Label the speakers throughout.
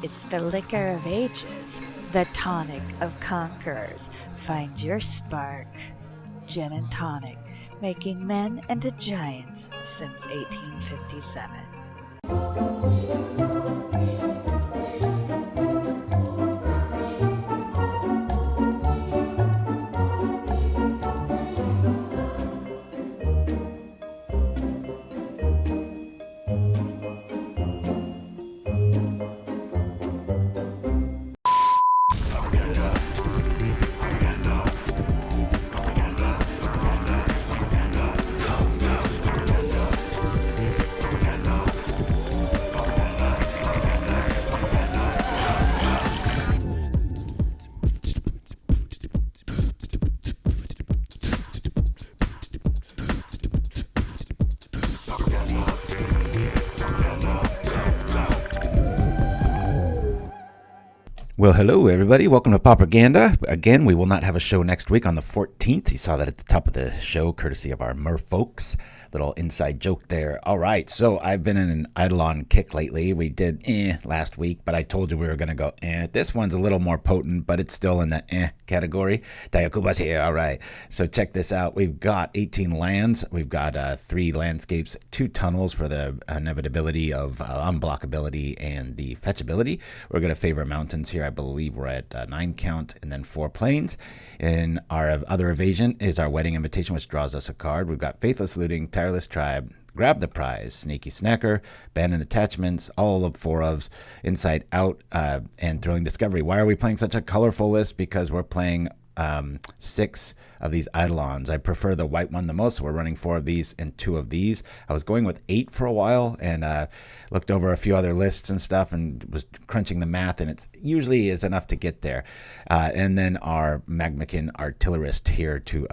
Speaker 1: It's the liquor of ages, the tonic of conquerors. Find your spark. Gin and tonic, making men into giants since 1857.
Speaker 2: Well, hello, everybody. Welcome to PauperRBust. Again, we will not have a show next week on the 14th. You saw that at the top of the show, courtesy of our merfolks. Little inside joke there. All right, so I've been in an Eidolon kick lately. We did last week, but I told you we were going to go This one's a little more potent, but it's still in the category. Dayakuba's here. All right, so check this out. We've got 18 lands. We've got 3 landscapes, 2 tunnels for the inevitability of unblockability and the fetchability. We're going to favor mountains here. I believe we're at 9 count and then 4 plains. And our other evasion is our wedding invitation, which draws us a card. We've got Faithless Looting, Tireless Tribe, Grab the Prize, Sneaky Snacker, Abandoned Attachments, all of 4 ofs, Inside Out, and Thrilling Discovery. Why are we playing such a colorful list? Because we're playing 6 of these Eidolons. I prefer the white one the most, so we're running 4 of these and 2 of these. I was going with 8 for a while and looked over a few other lists and stuff and was crunching the math, and it usually is enough to get there. And then our Magmakin Artillerist here to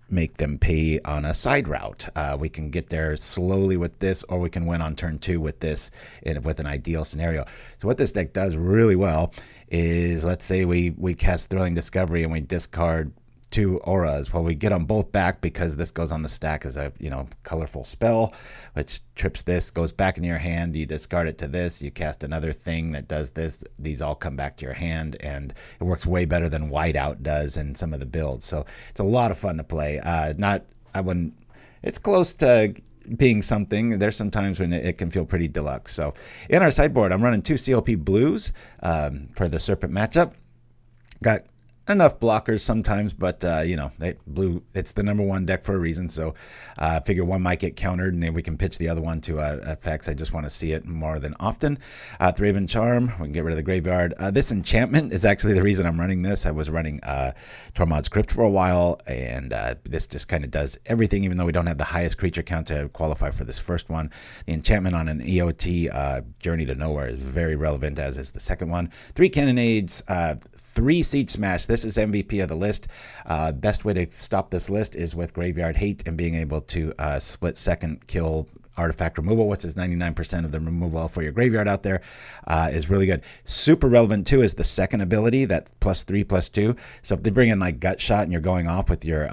Speaker 2: make them pay on a side route. We can get there slowly with this, or we can win on turn 2 with this with an ideal scenario. So what this deck does really well is, let's say we cast Thrilling Discovery and we discard 2 auras. Well, we get them both back because this goes on the stack as a colorful spell, which trips this, goes back in your hand. You discard it to this. You cast another thing that does this. These all come back to your hand, and it works way better than Whiteout does in some of the builds. So it's a lot of fun to play. It's close to being something. There's some times when it can feel pretty deluxe. So in our sideboard, I'm running 2 CLP blues for the Serpent matchup. Got enough blockers sometimes, but blue, it's the number 1 deck for a reason. So I figure one might get countered, and then we can pitch the other one to effects. I just want to see it more than often. Thraben Charm, we can get rid of the graveyard. This enchantment is actually the reason I'm running this. I was running Tormod's Crypt for a while, and this just kind of does everything, even though we don't have the highest creature count to qualify for this first one. The enchantment on an EOT, Journey to Nowhere, is very relevant, as is the second one. 3 Cannonades, 3 Siege Smash. This is MVP of the list. Best way to stop this list is with Graveyard Hate and being able to split second kill artifact removal, which is 99% of the removal for your graveyard out there, is really good. Super relevant too is the second ability, that +3/+2. So if they bring in like Gut Shot and you're going off with your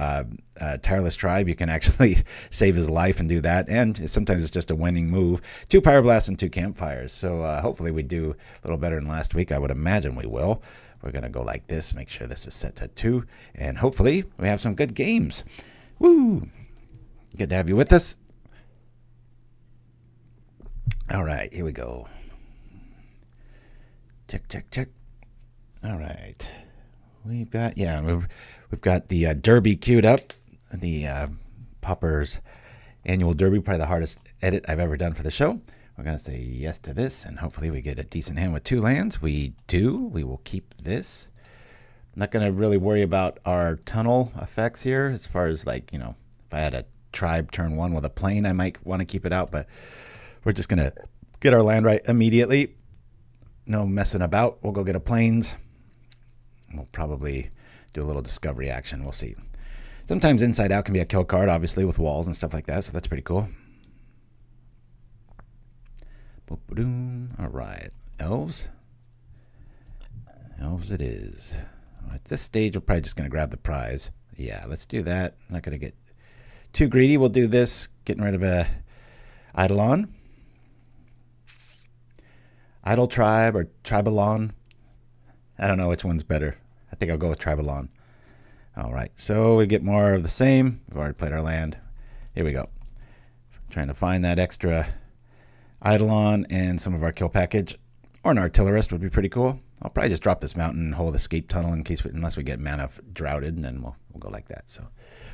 Speaker 2: Tireless Tribe, you can actually save his life and do that. And sometimes it's just a winning move. 2 Pyroblasts and 2 Campfires. So hopefully we do a little better than last week. I would imagine we will. We're going to go like this, make sure this is set to 2, and hopefully we have some good games. Woo! Good to have you with us. All right, here we go. Check, check, check. All right. We've got the Derby queued up, the Pauper's annual Derby, probably the hardest edit I've ever done for the show. We're going to say yes to this, and hopefully we get a decent hand with 2 lands. We do. We will keep this. I'm not going to really worry about our tunnel effects here as far as, if I had a tribe turn 1 with a plane, I might want to keep it out, but we're just going to get our land right immediately. No messing about. We'll go get a plains. We'll probably do a little discovery action. We'll see. Sometimes Inside Out can be a kill card, obviously, with walls and stuff like that, so that's pretty cool. All right, elves. Elves it is. At this stage, we're probably just going to grab the prize. Yeah, let's do that. I'm not going to get too greedy. We'll do this, getting rid of a Eidolon. Idle Tribe or TRIBE-olon. I don't know which one's better. I think I'll go with TRIBE-olon. All right, so we get more of the same. We've already played our land. Here we go. Trying to find that extra Eidolon and some of our kill package. Or an Artillerist would be pretty cool. I'll probably just drop this mountain and hold escape tunnel in case, unless we get mana droughted, and then we'll go like that. So,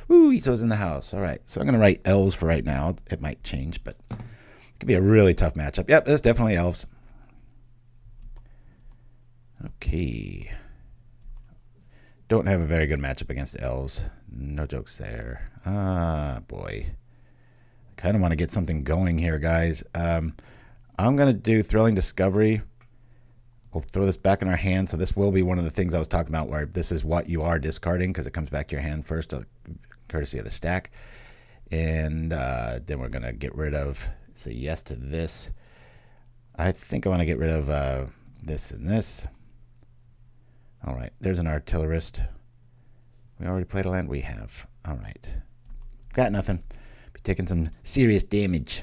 Speaker 2: woo, Iso's in the house. All right, so I'm going to write elves for right now. It might change, but it could be a really tough matchup. Yep, that's definitely elves. Okay. Don't have a very good matchup against elves. No jokes there. Ah, boy. I kind of want to get something going here, guys. I'm going to do Thrilling Discovery. We'll throw this back in our hand. So this will be one of the things I was talking about, where this is what you are discarding because it comes back to your hand first, courtesy of the stack. And then we're going to get rid of, say yes to this. I think I want to get rid of this and this. All right, there's an Artillerist. We already played a land? We have. All right. Got nothing. Be taking some serious damage.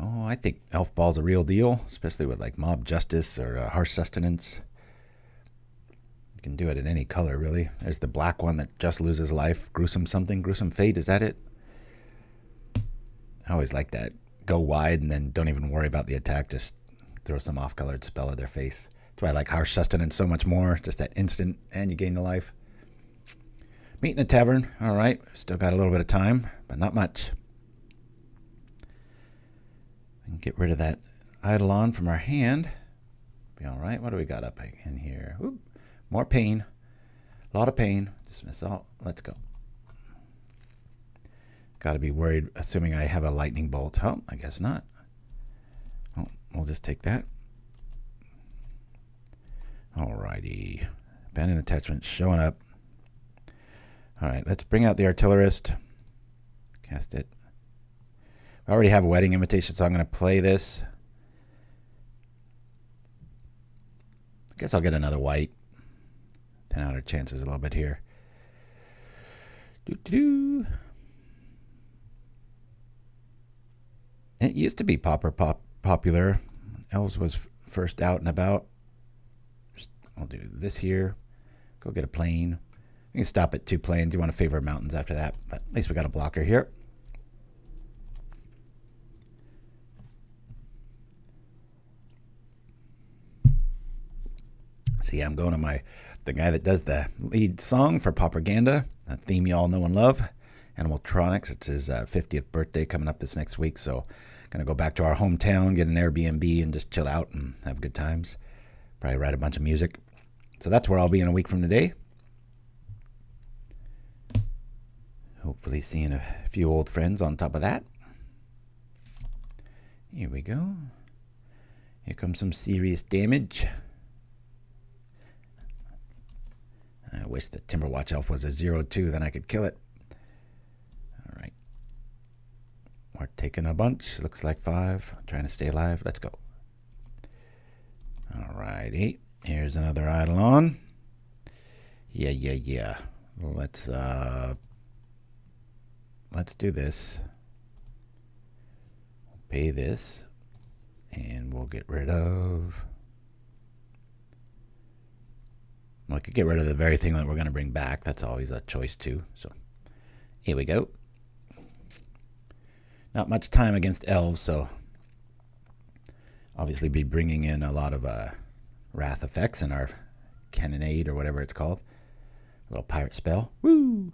Speaker 2: Oh, I think Elf Ball's a real deal, especially with like Mob Justice or Harsh Sustenance. You can do it in any color, really. There's the black one that just loses life. Gruesome something. Gruesome Fate, is that it? I always like that. Go wide and then don't even worry about the attack. Just throw some off-colored spell at their face. That's why I like Harsh Sustenance so much more. Just that instant, and you gain the life. Meet in a tavern. All right. Still got a little bit of time, but not much. And get rid of that Eidolon from our hand. Be all right. What do we got up in here? Ooh, more pain. A lot of pain. Dismiss all. Let's go. Got to be worried, assuming I have a lightning bolt. Oh, I guess not. Oh, we'll just take that. Alrighty. Abandoned attachment showing up. Alright, let's bring out the Artillerist. Cast it. I already have a Wedding Invitation, so I'm going to play this. I guess I'll get another white. 10 out of chances a little bit here. Doo-doo-doo. It used to be popular. Elves was first out and about. I'll do this here. Go get a plane. You can stop at 2 planes. You want to favor mountains after that, but at least we got a blocker here. See, I'm going to the guy that does the lead song for PauperGanda, a theme you all know and love, Animaltronics. It's his 50th birthday coming up this next week, so gonna go back to our hometown, get an Airbnb, and just chill out and have good times. Probably write a bunch of music. So that's where I'll be in a week from today. Hopefully seeing a few old friends on top of that. Here we go. Here comes some serious damage. I wish the Timberwatch Elf was a 0-2, then I could kill it. All right. We're taking a bunch. Looks like 5. I'm trying to stay alive. Let's go. All righty. Here's another Eidolon. Yeah. Let's do this. We'll pay this. And we'll get rid of... Well, I could get rid of the very thing that we're going to bring back. That's always a choice too. So here we go. Not much time against elves, so obviously be bringing in a lot of wrath effects in our Cannonade or whatever it's called. A little pirate spell. Woo!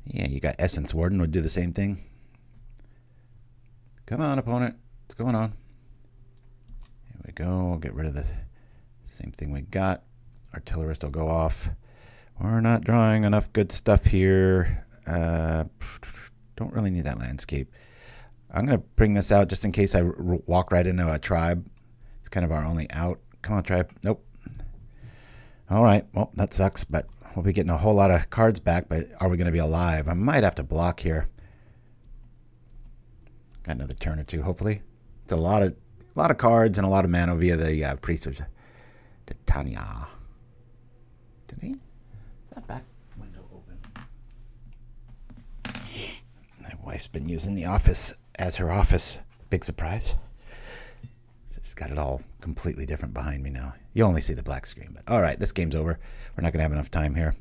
Speaker 2: Yeah, you got Essence Warden would do the same thing. Come on, opponent. What's going on? Here we go. We'll get rid of the same thing we got. Artillerist will go off. We're not drawing enough good stuff here. Don't really need that landscape. I'm going to bring this out just in case I walk right into a tribe. It's kind of our only out. Come on, tribe. Nope. All right. Well, that sucks, but we'll be getting a whole lot of cards back, but are we going to be alive? I might have to block here. Got another turn or two, hopefully. It's a lot A lot of cards and a lot of mana via the Priest of Titania. Is that back window open? My wife's been using the office as her office. Big surprise. She's got it all completely different behind me now. You only see the black screen, but all right, this game's over. We're not going to have enough time here.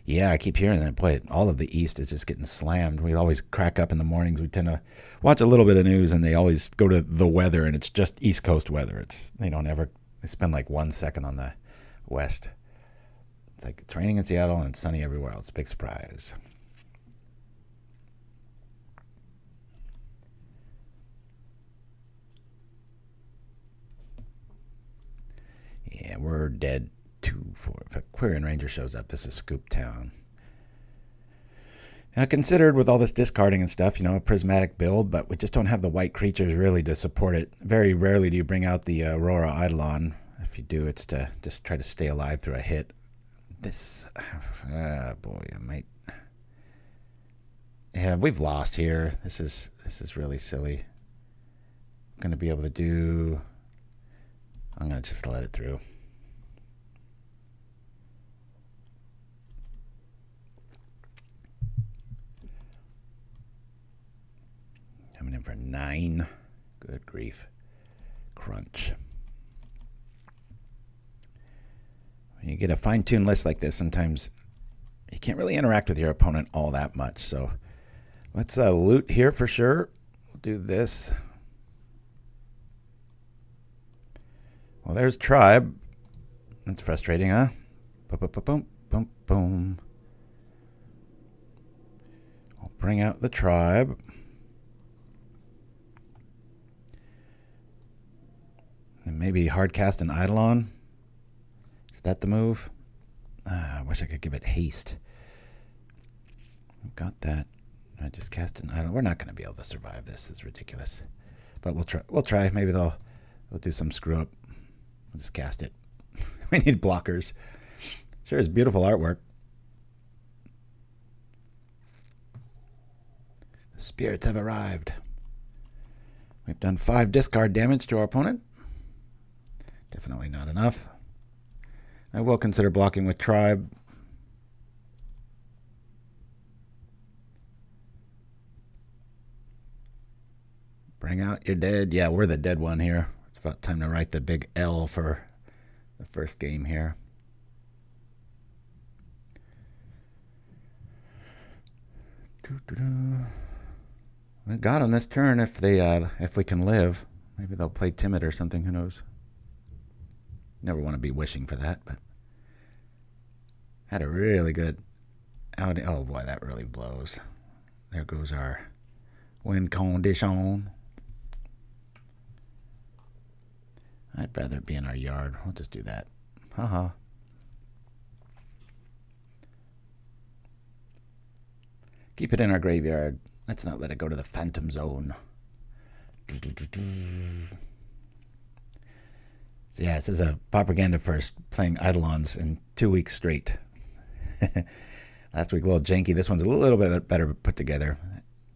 Speaker 2: Yeah, I keep hearing that. Boy, all of the East is just getting slammed. We always crack up in the mornings. We tend to watch a little bit of news, and they always go to the weather, and it's just East Coast weather. They spend like 1 second on the West. It's like it's raining in Seattle and it's sunny everywhere else. Big surprise. Yeah, we're dead. 2-4. If a Quirion Ranger shows up, this is Scoop Town. Now, considered with all this discarding and stuff, a prismatic build, but we just don't have the white creatures really to support it. Very rarely do you bring out the Aurora Eidolon. If you do, it's to just try to stay alive through a hit. This, boy, I might. Yeah, we've lost here. This is really silly. I'm going to be able to do. I'm going to just let it through. Coming in for 9. Good grief. Crunch. When you get a fine-tuned list like this, sometimes you can't really interact with your opponent all that much. So let's loot here for sure. We'll do this. Well, there's Tribe. That's frustrating, huh? Boom, boom, boom, boom, boom. I'll bring out the Tribe. And maybe hardcast an Eidolon. Is that the move? I wish I could give it haste. I've got that. I just cast an Eidolon. We're not going to be able to survive this. This is ridiculous. But we'll try. We'll try. Maybe they'll do some screw up. We'll just cast it. We need blockers. Sure is beautiful artwork. The spirits have arrived. We've done 5 discard damage to our opponent. Definitely not enough. I will consider blocking with Tribe. Bring out your dead. Yeah, we're the dead one here. It's about time to write the big L for the first game here. We got them this turn if we can live. Maybe they'll play timid or something. Who knows? Never want to be wishing for that, but had a really good outing. Oh boy, that really blows. There goes our win condition. I'd rather it be in our yard. We'll just do that. Haha. Keep it in our graveyard. Let's not let it go to the Phantom Zone. So yeah, this is a propaganda first, playing Eidolons in 2 weeks straight. Last week a little janky. This one's a little bit better put together.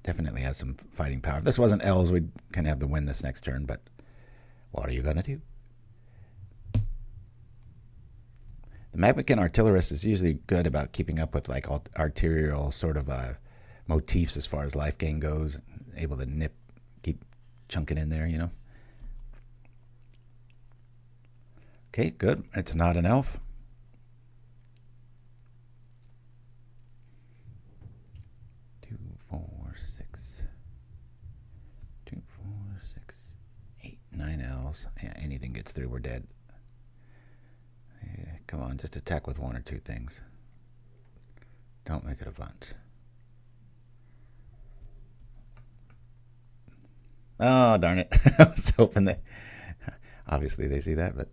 Speaker 2: Definitely has some fighting power. If this wasn't Elves, we'd kind of have the win this next turn, but what are you going to do? The Magmakin Artillerist is usually good about keeping up with like arterial sort of motifs as far as life gain goes. Able to keep chunking in there, Okay, good. It's not an elf. Two, four, six. 2, 4, 6, 8, 9 elves. Yeah, anything gets through, we're dead. Yeah, come on, just attack with 1 or 2 things. Don't make it a bunch. Oh, darn it. I was hoping that... Obviously they see that, but...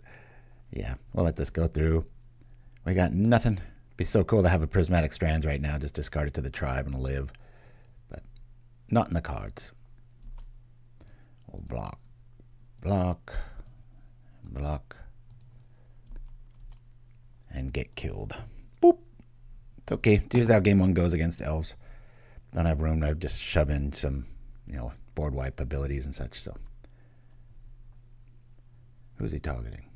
Speaker 2: Yeah, we'll let this go through. We got nothing. It'd be so cool to have a Prismatic Strands right now. Just discard it to the Tribe and live. But not in the cards. We'll block. Block. Block. And get killed. Boop. It's okay. It's usually how game 1 goes against Elves. Don't have room to just shove in some, board wipe abilities and such. So who's he targeting?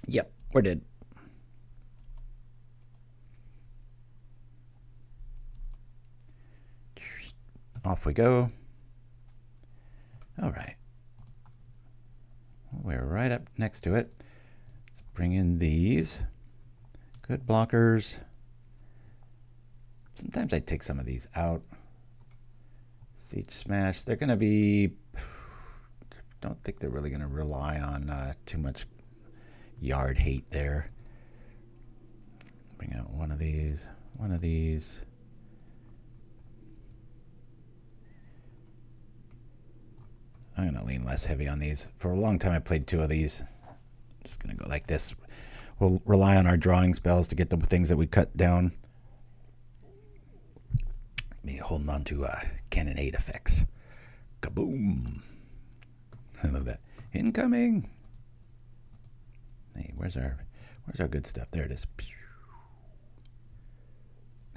Speaker 2: Yep, we're dead. Off we go. All right. We're right up next to it. Let's bring in these. Good blockers. Sometimes I take some of these out. Siege Smash. They're going to be... Don't think they're really going to rely on too much yard hate there. Bring out one of these. One of these. I'm going to lean less heavy on these. For a long time I played two of these. Just going to go like this. We'll rely on our drawing spells to get the things that we cut down. Me holding on to Cannonade effects. Kaboom! I love that. Incoming! Hey, where's our good stuff? There it is.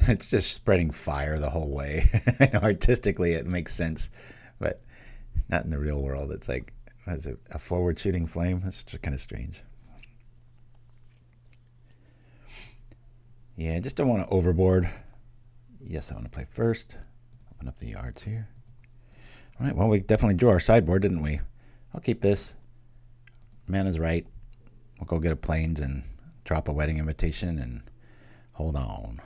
Speaker 2: It's just spreading fire the whole way. I know artistically it makes sense, but not in the real world. It's like, what is it, a forward shooting flame? That's just kind of strange. Yeah, I just don't want to overboard. Yes, I want to play first. Open up the yards here. All right, well, we definitely drew our sideboard, didn't we? I'll keep this. Mana's right. We'll go get a plains and drop a wedding invitation and hold on.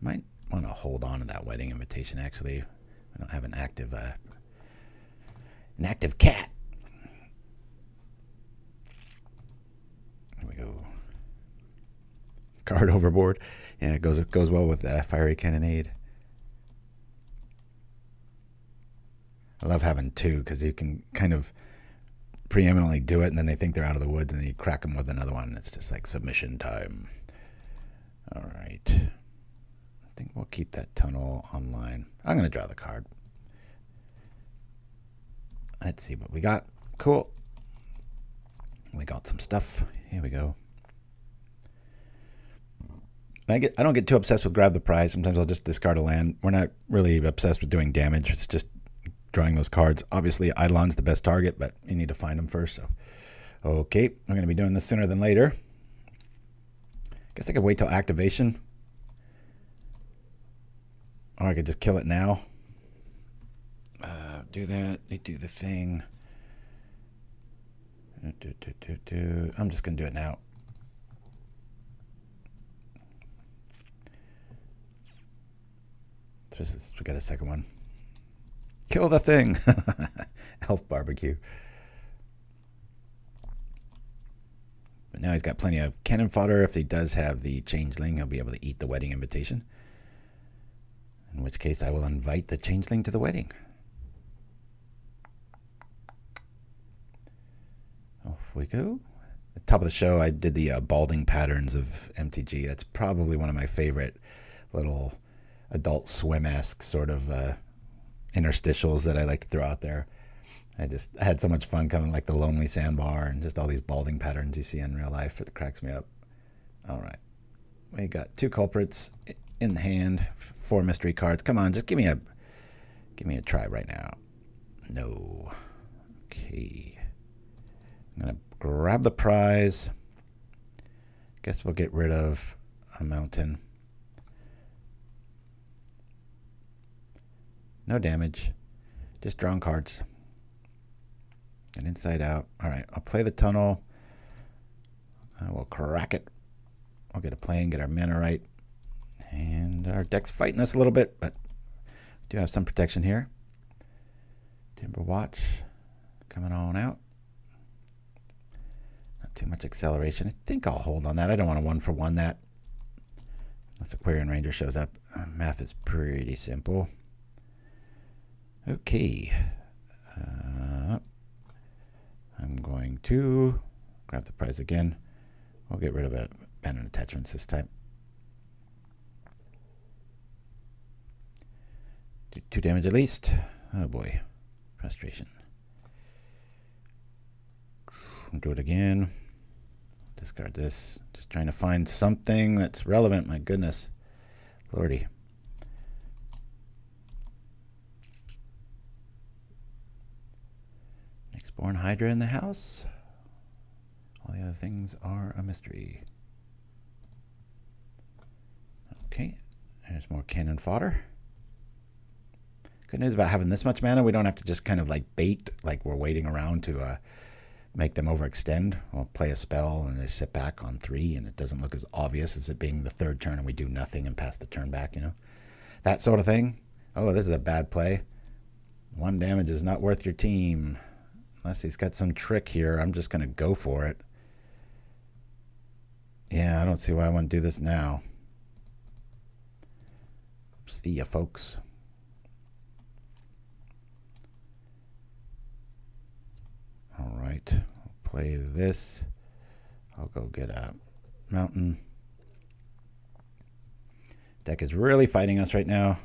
Speaker 2: Might want to hold on to that wedding invitation, actually. I don't have an active cat. There we go. Card overboard. Yeah, it goes well with Fiery Cannonade. I love having two because you can kind of preeminently do it, and then they think they're out of the woods, and then you crack them with another one, and it's just like submission time. All right. I think we'll keep that tunnel online. I'm going to draw the card. Let's see what we got. Cool. We got some stuff. Here we go. I don't get too obsessed with grab the prize. Sometimes I'll just discard a land. We're not really obsessed with doing damage. It's just drawing those cards. Obviously, Eidolon's the best target, but you need to find them first. So, okay, I'm going to be doing this sooner than later. Guess I could wait till activation. Or I could just kill it now. Do that. They do the thing. I'm just going to do it now. We got a second one. Kill the thing. Elf barbecue. But now he's got plenty of cannon fodder. If he does have the changeling, he'll be able to eat the wedding invitation. In which case I will invite the changeling to the wedding. Off we go. At the top of the show, I did the balding patterns of MTG. That's probably one of my favorite little Adult Swim-esque sort of interstitials that I like to throw out there. I had so much fun coming, like the Lonely Sandbar and just all these balding patterns you see in real life. It cracks me up. All right. We got 2 culprits in the hand, 4 mystery cards. Come on, just give me a try right now. No. Okay. I'm going to grab the prize. Guess we'll get rid of a mountain. No damage. Just drawing cards. And inside out. All right, I'll play the tunnel. We'll crack it. We'll get a plane, get our mana right. And our deck's fighting us a little bit, but we do have some protection here. Timber Watch coming on out. Not too much acceleration. I think I'll hold on that. I don't want to 1-for-1 that. Unless Aquarian Ranger shows up. Math is pretty simple. Okay. I'm going to grab the prize again. We'll get rid of abandoned attachments this time. Do 2 damage at least. Oh boy. Frustration. Do it again. Discard this. Just trying to find something that's relevant. My goodness. Lordy. Spawn Hydra in the house. All the other things are a mystery. Okay, there's more cannon fodder. Good news about having this much mana, we don't have to just kind of like bait, like we're waiting around to make them overextend. We'll play a spell and they sit back on 3 and it doesn't look as obvious as it being the 3rd turn and we do nothing and pass the turn back, you know? That sort of thing. Oh, this is a bad play. 1 damage is not worth your team. Unless he's got some trick here, I'm just going to go for it. Yeah, I don't see why I want to do this now. See ya, folks. All right, I'll play this. I'll go get a mountain. Deck is really fighting us right now.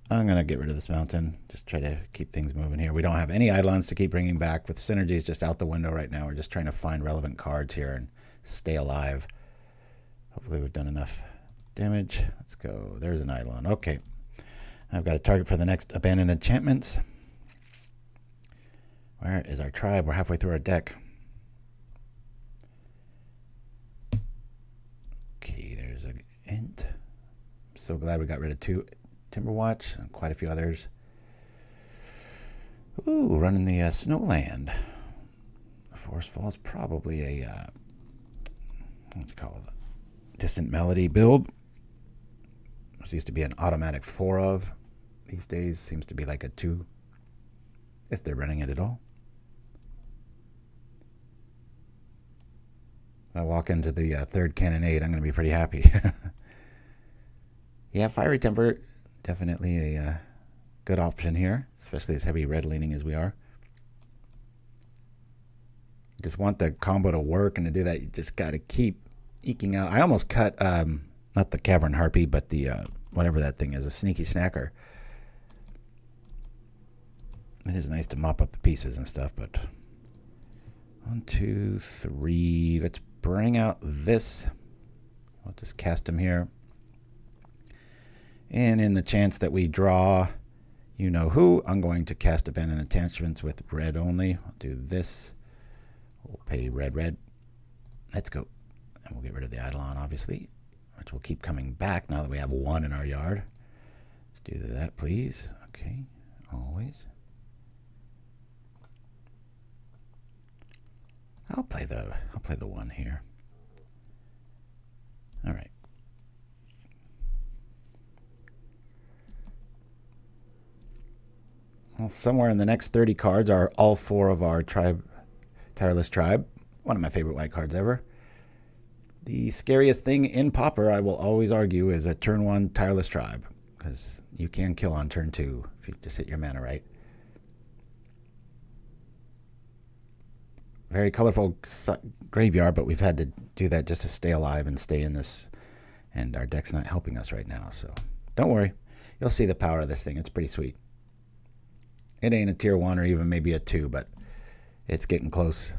Speaker 2: I'm going to get rid of this mountain. Just try to keep things moving here. We don't have any Eidolons to keep bringing back. With synergies just out the window right now. We're just trying to find relevant cards here and stay alive. Hopefully we've done enough damage. Let's go. There's an Eidolon. Okay. I've got a target for the next abandoned enchantments. Where is our tribe? We're halfway through our deck. Okay, there's an int. I'm so glad we got rid of 2 Timberwatch and quite a few others. Ooh, running the Snowland. Forest Fall is probably a what do you call it? Distant Melody build. This used to be an automatic 4 of. These days seems to be like a 2, if they're running it at all. If I walk into the 3rd Cannonade, I'm going to be pretty happy. Yeah, Fiery Temper, definitely a good option here, especially as heavy red leaning as we are. Just want the combo to work, and to do that, you just got to keep eking out. I almost cut, not the Cavern Harpy, but the, whatever that thing is, a Sneaky Snacker. It is nice to mop up the pieces and stuff, but 1, 2, 3. Let's bring out this. I'll just cast him here. And in the chance that we draw you know who, I'm going to cast Abandoned Attachments with red only. I'll do this. We'll pay red. Let's go. And we'll get rid of the Eidolon, obviously, which will keep coming back now that we have 1 in our yard. Let's do that, please. Okay, always. I'll play the 1 here. All right. Well, somewhere in the next 30 cards are all 4 of our Tireless Tribe. One of my favorite white cards ever. The scariest thing in Pauper, I will always argue, is a turn 1 Tireless Tribe, because you can kill on turn 2 if you just hit your mana right. Very colorful graveyard, but we've had to do that just to stay alive and stay in this. And our deck's not helping us right now, so don't worry. You'll see the power of this thing. It's pretty sweet. It ain't a tier 1 or even maybe a 2, but it's getting close.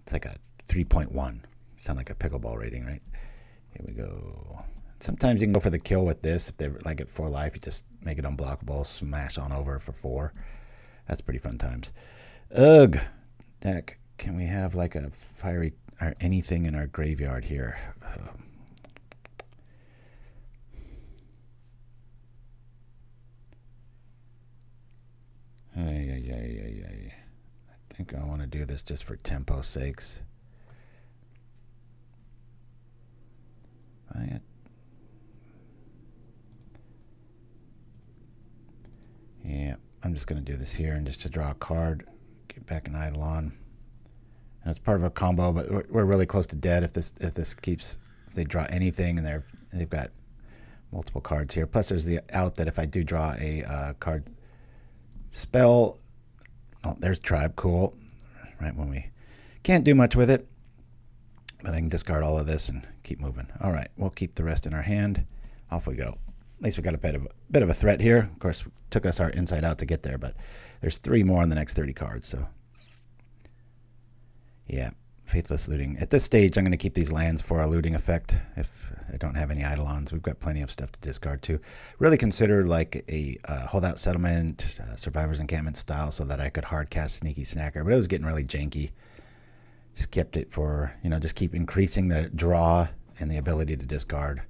Speaker 2: It's like a 3.1. Sound like a pickleball rating, right? Here we go. Sometimes you can go for the kill with this. If they're like at 4 life, you just make it unblockable, smash on over for 4. That's pretty fun times. Ugh. Deck. Can we have like a fiery or anything in our graveyard here? I think I want to do this just for tempo sakes. Yeah, I'm just going to do this here and just to draw a card, get back an Eidolon. And it's part of a combo, but we're really close to dead if they draw anything and they've got multiple cards here. Plus there's the out that if I do draw a card spell, oh, there's Tribe, cool. Right when we can't do much with it, but I can discard all of this and keep moving. All right, we'll keep the rest in our hand. Off we go. At least we got a bit of a threat here. Of course, it took us our inside out to get there, but there's 3 more in the next 30 cards, so. Yeah, Faithless Looting. At this stage, I'm going to keep these lands for a looting effect if I don't have any Eidolons. We've got plenty of stuff to discard too. Really consider like a holdout settlement, survivor's encampment style so that I could hard cast Sneaky Snacker, but it was getting really janky. Just kept it for, just keep increasing the draw and the ability to discard.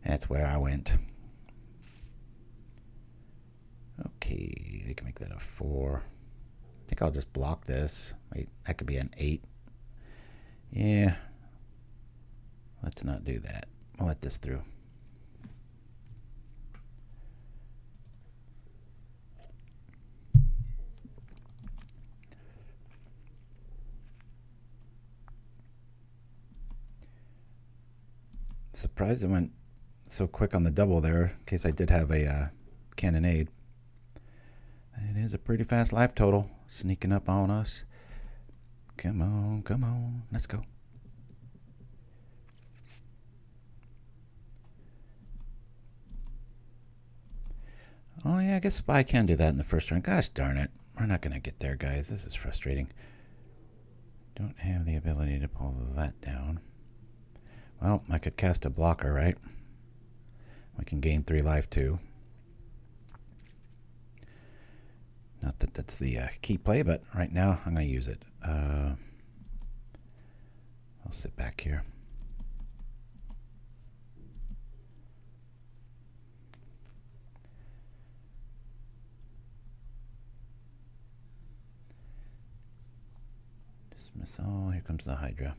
Speaker 2: That's where I went. Okay, they can make that a 4. I think I'll just block this. Wait, that could be an 8. Yeah. Let's not do that. I'll let this through. Surprised it went so quick on the double there, in case I did have a Cannonade. It is a pretty fast life total sneaking up on us. Come on, let's go. Oh yeah, I guess I can do that in the first turn. Gosh darn it. We're not going to get there, guys. This is frustrating. Don't have the ability to pull that down. Well, I could cast a blocker, right? We can gain 3 life too. Not that that's the key play, but right now I'm going to use it. I'll sit back here. Dismiss all. Here comes the Hydra.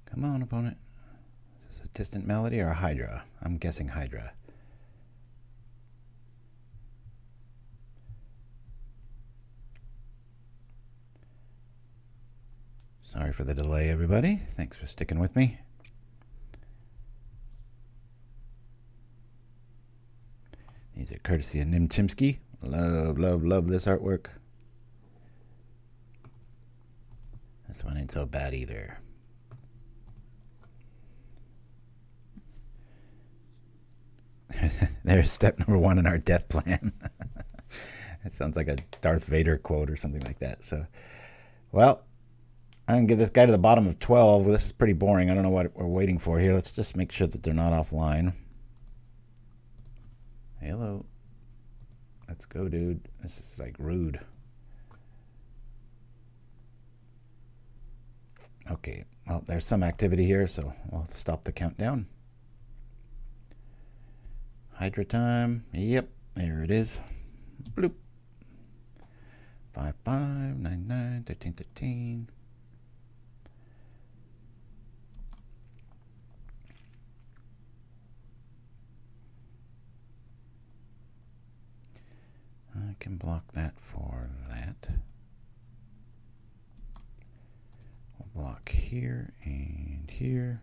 Speaker 2: Come on, opponent. Is this a distant melody or a Hydra? I'm guessing Hydra. Sorry for the delay, everybody. Thanks for sticking with me. These are courtesy of Chimpskey. Love, love, love this artwork. This one ain't so bad either. There's step number 1 in our death plan. That sounds like a Darth Vader quote or something like that. So, well, I'm going to give this guy to the bottom of 12. This is pretty boring. I don't know what we're waiting for here. Let's just make sure that they're not offline. Hello. Let's go, dude. This is like rude. Okay, well, there's some activity here, so we'll stop the countdown. Hydra time. Yep, there it is. Bloop. 5, 5, 9, 9, 13, 13. I can block that for that. We'll block here and here.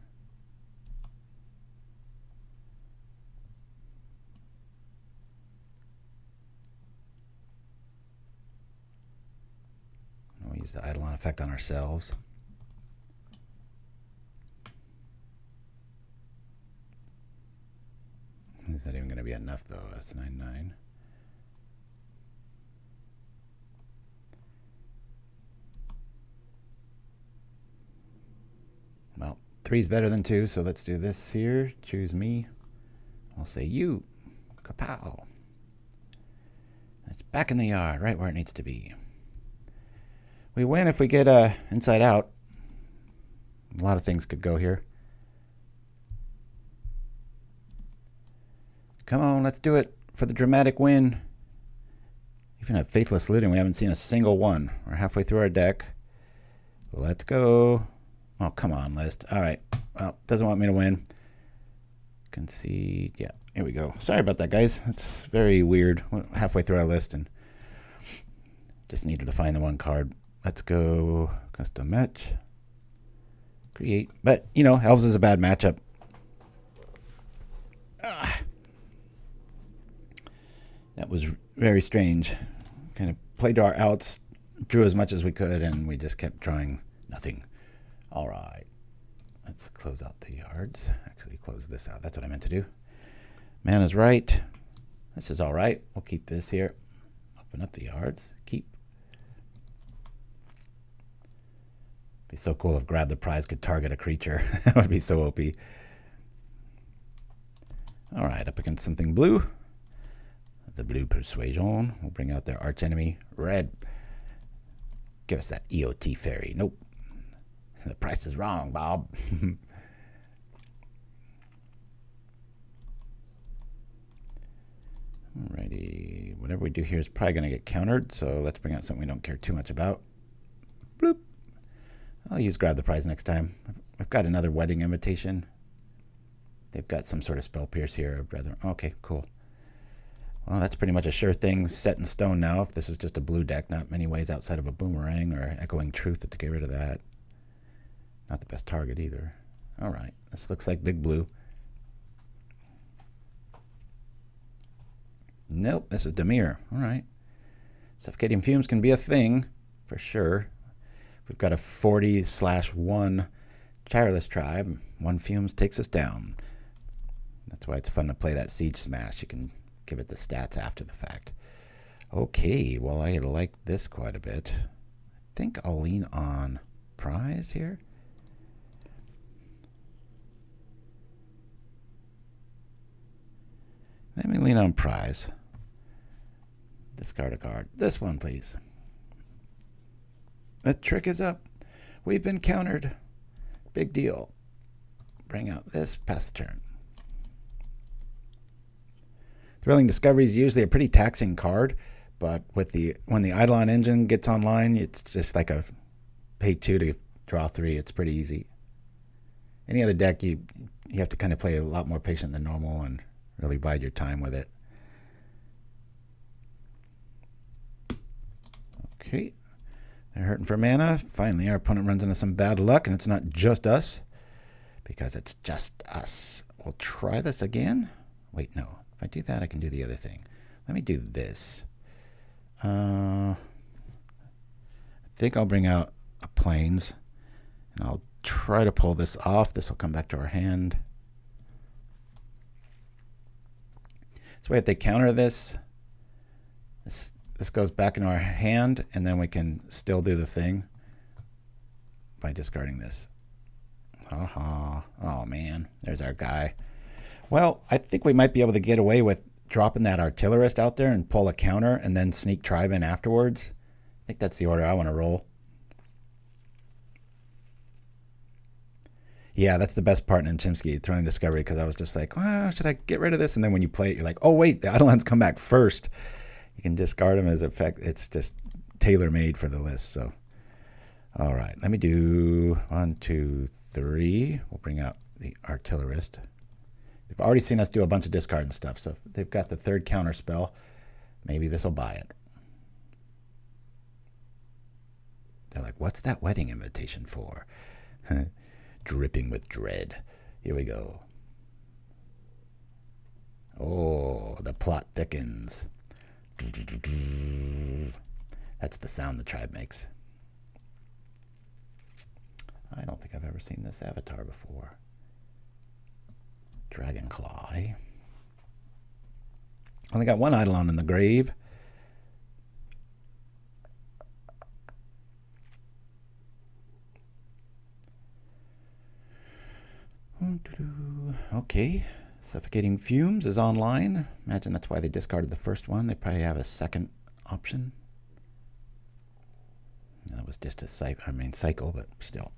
Speaker 2: We'll use the Eidolon effect on ourselves. Is that even going to be enough, though? That's 9, 9. Well, 3 is better than 2, so let's do this here. Choose me. I'll say you. Kapow. It's back in the yard, right where it needs to be. We win if we get inside out. A lot of things could go here. Come on, let's do it for the dramatic win. Even at Faithless Looting, we haven't seen a single one. We're halfway through our deck. Let's go. Oh, come on, list. All right. Well, doesn't want me to win. Concede. Yeah. Here we go. Sorry about that, guys. It's very weird. We're halfway through our list and just needed to find the one card. Let's go custom match. Create. But, you know, Elves is a bad matchup. That was very strange. Kind of played to our outs, drew as much as we could, and we just kept drawing nothing. All right. Let's close out the yards. Actually, close this out. That's what I meant to do. Mana's right. This is all right. We'll keep this here. Open up the yards. Keep. Be so cool if Grab the Prize could target a creature. That would be so OP. All right, up against something blue. The blue Persuasion. We'll bring out their archenemy, red. Give us that EOT fairy. Nope. The price is wrong, Bob. Alrighty. Whatever we do here is probably going to get countered, so let's bring out something we don't care too much about. Bloop. I'll use Grab the Prize next time. I've got another Wedding Invitation. They've got some sort of Spell Pierce here. Okay, cool. Well, that's pretty much a sure thing set in stone now. If this is just a blue deck, not many ways outside of a Boomerang or Echoing Truth to get rid of that. Not the best target either. All right, this looks like big blue. Nope, this is Dimir. All right. Suffocating Fumes can be a thing, for sure. We've got a 40/1 Tireless Tribe. One Fumes takes us down. That's why it's fun to play that Siege Smash. You can give it the stats after the fact. Okay, well, I like this quite a bit. I think I'll lean on Prize here. Let me lean on Prize. Discard a card. This one, please. The trick is up. We've been countered. Big deal. Bring out this. Pass the turn. Thrilling Discovery is usually a pretty taxing card, but with when the Eidolon engine gets online, it's just like a pay 2 to draw 3. It's pretty easy. Any other deck, you have to kind of play a lot more patient than normal and really bide your time with it. Okay. They're hurting for mana. Finally, our opponent runs into some bad luck, and it's not just us, because it's just us. We'll try this again. Wait, no. If I do that, I can do the other thing. Let me do this. I think I'll bring out a Plains, and I'll try to pull this off. This will come back to our hand. So if they counter this, this goes back in our hand, and then we can still do the thing by discarding this. Oh man, there's our guy. Well, I think we might be able to get away with dropping that Artillerist out there and pull a counter and then sneak Tribe in afterwards. I think that's the order I want to roll. Yeah, that's the best part in Chimpskey, Thrilling Discovery, because I was just like, well, should I get rid of this? And then when you play it, you're like, oh, wait, the Eidolons come back first. You can discard them as effect. It's just tailor-made for the list. So, all right, let me do 1, 2, 3. We'll bring out the Artillerist. They've already seen us do a bunch of discard and stuff, so if they've got the third counter spell, maybe this will buy it. They're like, what's that Wedding Invitation for? Dripping with dread. Here we go. Oh, the plot thickens. That's the sound the Tribe makes. I don't think I've ever seen this avatar before. Dragonclaw. Only got one Eidolon in the grave. Okay. Suffocating Fumes is online. Imagine that's why they discarded the first one. They probably have a second option. That was just a cycle, but still.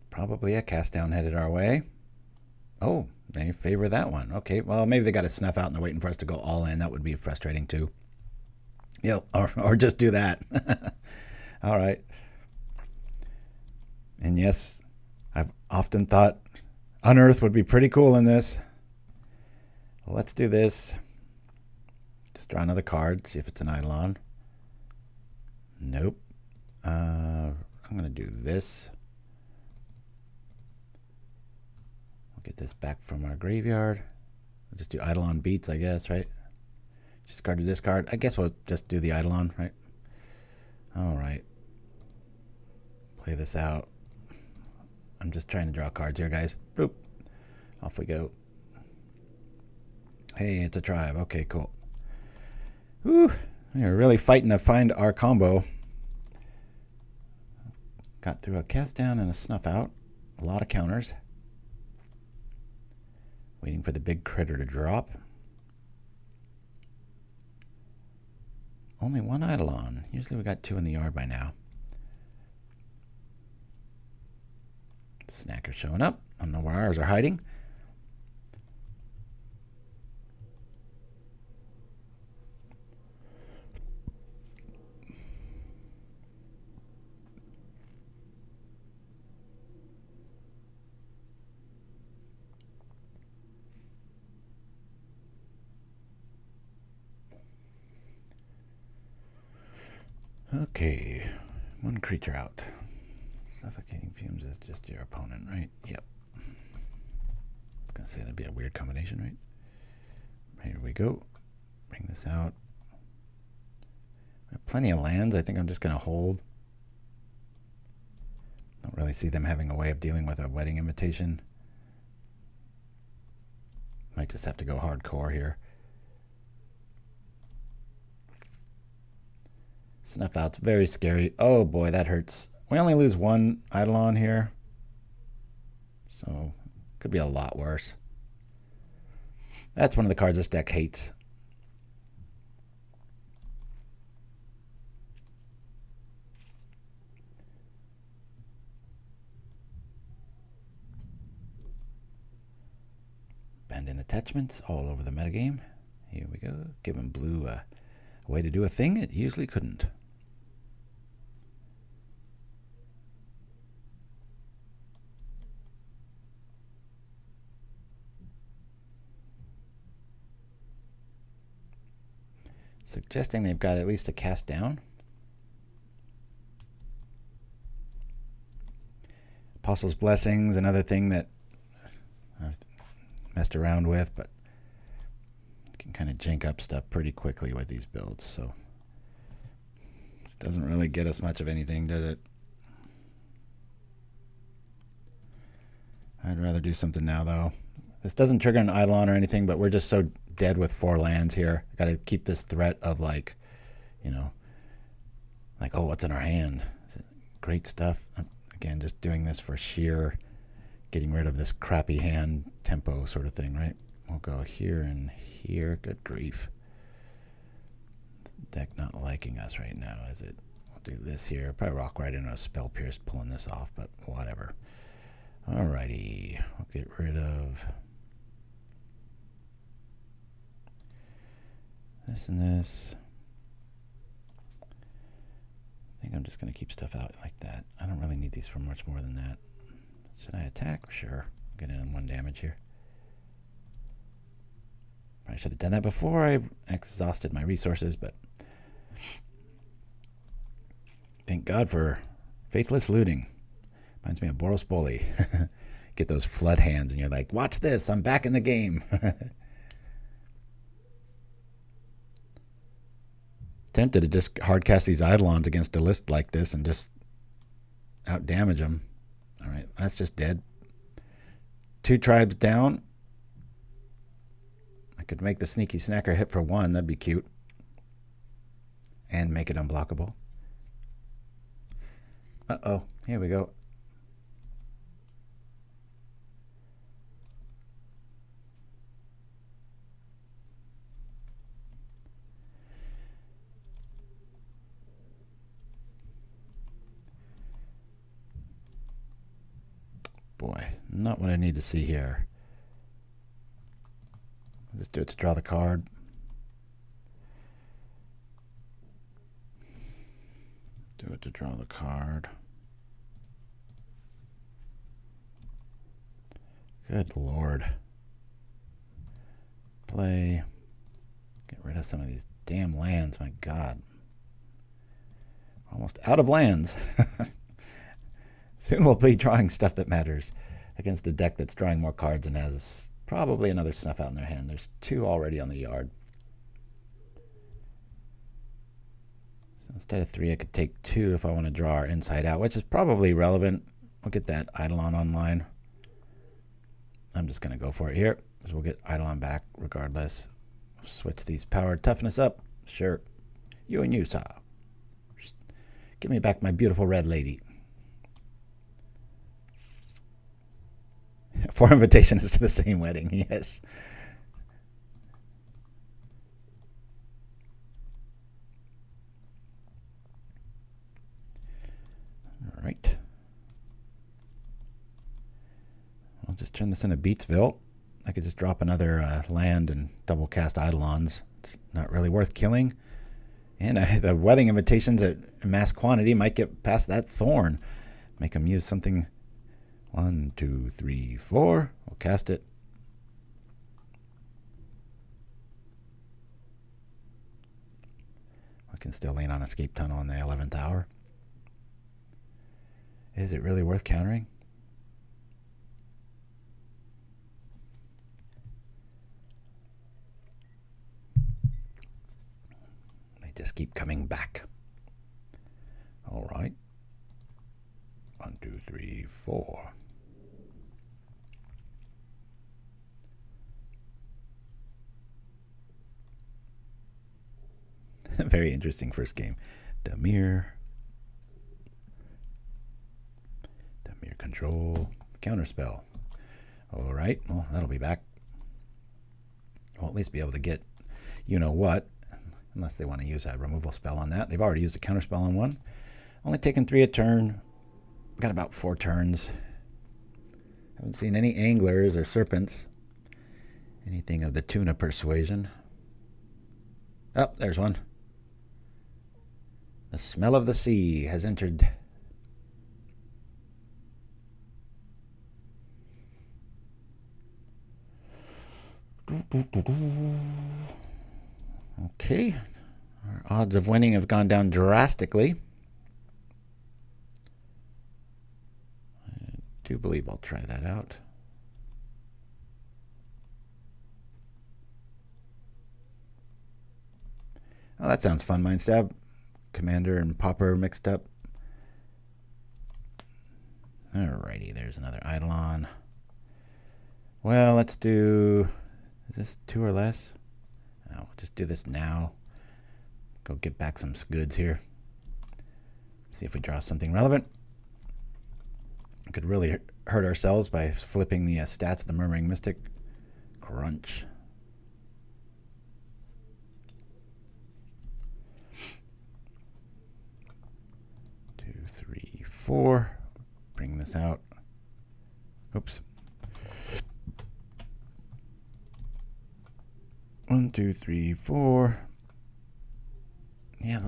Speaker 2: Probably a cast down headed our way. Oh, they favor that one. Okay, well, maybe they got a snuff out and they're waiting for us to go all in. That would be frustrating too. Yeah, or just do that. All right. And yes, I've often thought Unearth would be pretty cool in this. Let's do this. Just draw another card, see if it's an Eidolon. Nope. I'm going to do this. We'll get this back from our graveyard. We'll just do Eidolon beats, I guess, right? Discard to discard. I guess we'll just do the Eidolon, right? Alright. Play this out. I'm just trying to draw cards here, guys. Boop. Off we go. Hey, it's a tribe. Okay, cool. Whew. We're really fighting to find our combo. Got through a cast down and a snuff out. A lot of counters. Waiting for the big critter to drop. Only one Eidolon. Usually we got two in the yard by now. Snacker showing up. I don't know where ours are hiding. Okay, one creature out. Suffocating fumes is just your opponent, right? Yep. I was gonna say that'd be a weird combination, right? Here we go. Bring this out. I have plenty of lands. I think I'm just gonna hold. Don't really see them having a way of dealing with a wedding invitation. Might just have to go hardcore here. Snuff out's very scary. Oh boy, that hurts. We only lose one Eidolon here. So, could be a lot worse. That's one of the cards this deck hates. Bend-in attachments all over the metagame. Here we go. Giving blue a way to do a thing it usually couldn't. Suggesting they've got at least a cast down. Apostle's Blessings, another thing that I've messed around with, but can kind of jank up stuff pretty quickly with these builds, so it doesn't really get us much of anything, does it? I'd rather do something now, though. This doesn't trigger an Eidolon or anything, but we're just so dead with 4 lands here. Got to keep this threat of, like, you know, like, oh, what's in our hand? Great stuff. Again, just doing this for sheer getting rid of this crappy hand tempo sort of thing, right? We'll go here and here. Good grief. Deck not liking us right now, is it? We'll do this here. Probably rock right into a Spell Pierce pulling this off, but whatever. Alrighty. We'll get rid of this and this. I think I'm just going to keep stuff out like that. I don't really need these for much more than that. Should I attack? Sure. Get in 1 damage here. I should have done that before I exhausted my resources, but thank God for Faithless Looting. Reminds me of Boros Bully. Get those flood hands and you're like, watch this, I'm back in the game. Tempted to just hardcast these Eidolons against a list like this and just out damage them. All right, that's just dead. 2 tribes down. I could make the sneaky snacker hit for 1. That'd be cute. And make it unblockable. Uh-oh, here we go. Boy, not what I need to see here. I'll just do it to draw the card. Do it to draw the card. Good Lord. Play. Get rid of some of these damn lands, my God. Almost out of lands. Soon we'll be drawing stuff that matters against a deck that's drawing more cards and has probably another snuff out in their hand. There's 2 already on the yard. So instead of 3, I could take 2 if I want to draw our inside out, which is probably relevant. We'll get that Eidolon online. I'm just going to go for it here, because we'll get Eidolon back regardless. Switch these power toughness up. Sure. You and you, sir. Give me back my beautiful red lady. 4 invitations to the same wedding, yes. All right. I'll just turn this into Beatsville. I could just drop another land and double cast Eidolons. It's not really worth killing. And the wedding invitations at mass quantity might get past that thorn. Make them use something. 1, 2, 3, 4. We'll cast it. I can still lean on Escape Tunnel in the 11th hour. Is it really worth countering? Just keep coming back. All right. 1, 2, 3, 4. Very interesting first game. Damir control. Counterspell. All right. Well, that'll be back. We'll at least be able to get you know what. Unless they want to use a removal spell on that. They've already used a counterspell on one. Only taken 3 a turn. Got about 4 turns. Haven't seen any anglers or serpents. Anything of the tuna persuasion. Oh, there's one. The smell of the sea has entered. Okay, our odds of winning have gone down drastically. I do believe I'll try that out. Oh, that sounds fun, Mind Stab. Commander and Pauper mixed up. Alrighty, there's another Eidolon. Well, let's do... Is this 2 or less? No, we'll just do this now. Go get back some goods here. See if we draw something relevant. Could really hurt ourselves by flipping the stats of the Murmuring Mystic. Crunch. Two, three, 4. Bring this out. Oops. 1, 2, 3, 4. Yeah,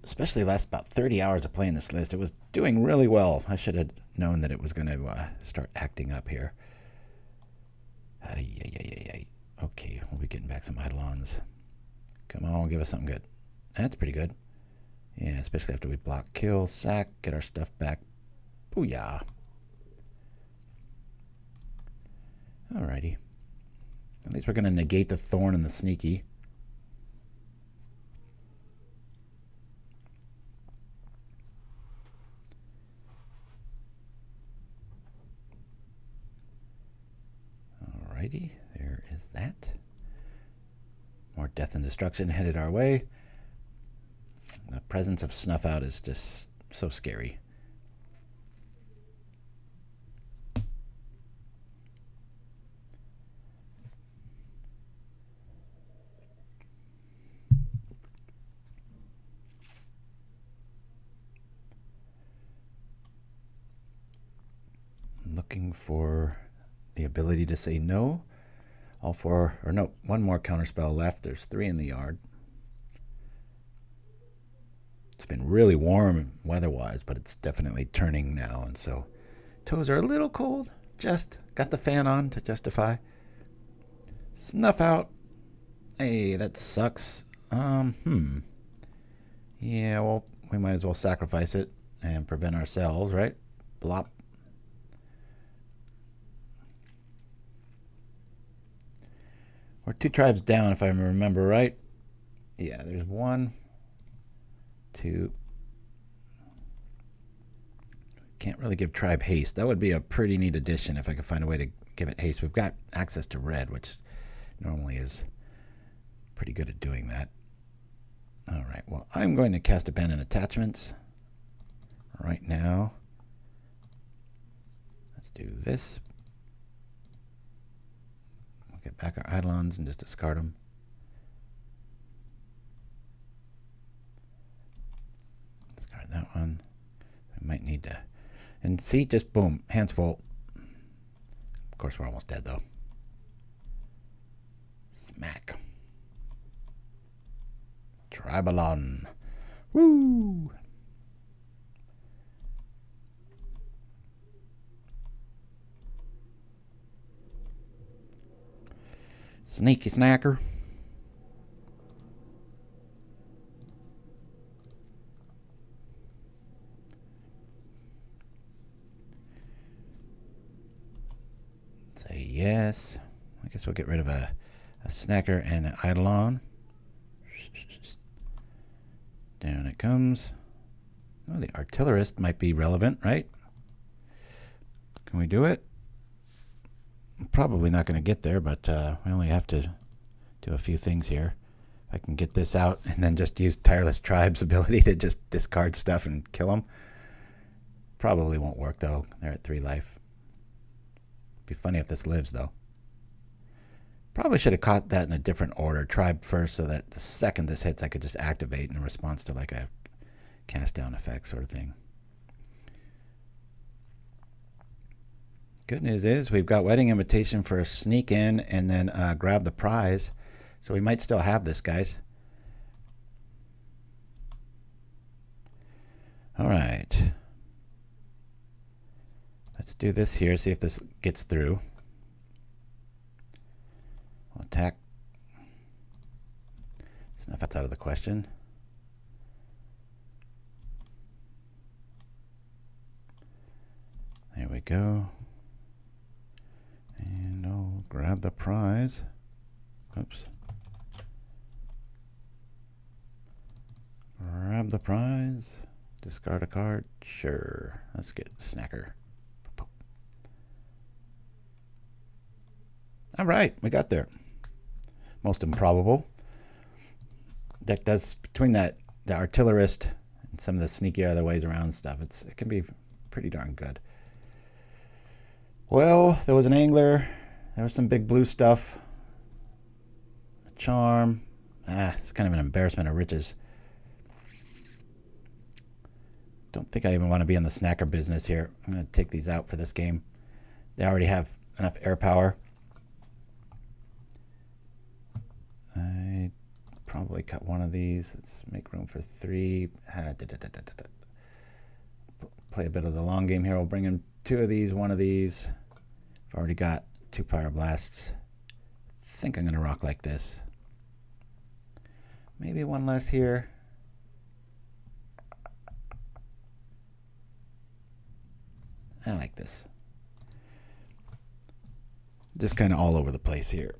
Speaker 2: especially the last about 30 hours of playing this list, it was doing really well. I should have known that it was going to start acting up here. Okay, we'll be getting back some Eidolons. Come on, give us something good. That's pretty good. Yeah, especially after we block, kill, sack, get our stuff back. Booyah. Alrighty. At least we're going to negate the thorn and the sneaky. Alrighty, there is that. More death and destruction headed our way. The presence of Snuff Out is just so scary. Looking for the ability to say no. All 4, or no, 1 more counterspell left. There's 3 in the yard. It's been really warm weather-wise, but it's definitely turning now, and so toes are a little cold. Just got the fan on to justify. Snuff out. Hey, that sucks. Yeah, well, we might as well sacrifice it and prevent ourselves, right? Blop. We're 2 tribes down, if I remember right. Yeah, there's 1, 2. Can't really give tribe haste. That would be a pretty neat addition if I could find a way to give it haste. We've got access to red, which normally is pretty good at doing that. All right, well, I'm going to cast Abandon Attachments right now. Let's do this. We'll get back our Eidolons and just discard them. Discard that one. We might need to... And see, just boom, hands full. Of course, we're almost dead, though. Smack. TRIBE-olon. Woo! Sneaky snacker. Say yes. I guess we'll get rid of a snacker and an Eidolon. Down it comes. Oh, the Artillerist might be relevant, right? Can we do it? I'm probably not going to get there, but we only have to do a few things here. I can get this out and then just use Tireless Tribe's ability to just discard stuff and kill them. Probably won't work, though. They're at 3 life. Be funny if this lives, though. Probably should have caught that in a different order. Tribe first, so that the second this hits, I could just activate in response to like a cast down effect sort of thing. Good news is we've got Wedding Invitation for a sneak in and then grab the prize. So we might still have this, guys. All right. Let's do this here, see if this gets through. We'll attack. Snuff that's out of the question. There we go. And I'll grab the prize. Oops. Grab the prize. Discard a card. Sure. Let's get Snacker. All right, we got there. Most improbable. Deck does, between that, the Artillerist and some of the sneaky other ways around stuff, it can be pretty darn good. Well, there was an angler. There was some big blue stuff. A charm. It's kind of an embarrassment of riches. Don't think I even want to be in the snacker business here. I'm going to take these out for this game. They already have enough air power. I probably cut one of these. Let's make room for 3. Play a bit of the long game here. We'll bring in 2 of these, 1 of these. I've already got 2 Pyroblasts. I think I'm going to rock like this. Maybe 1 less here. I like this. Just kind of all over the place here.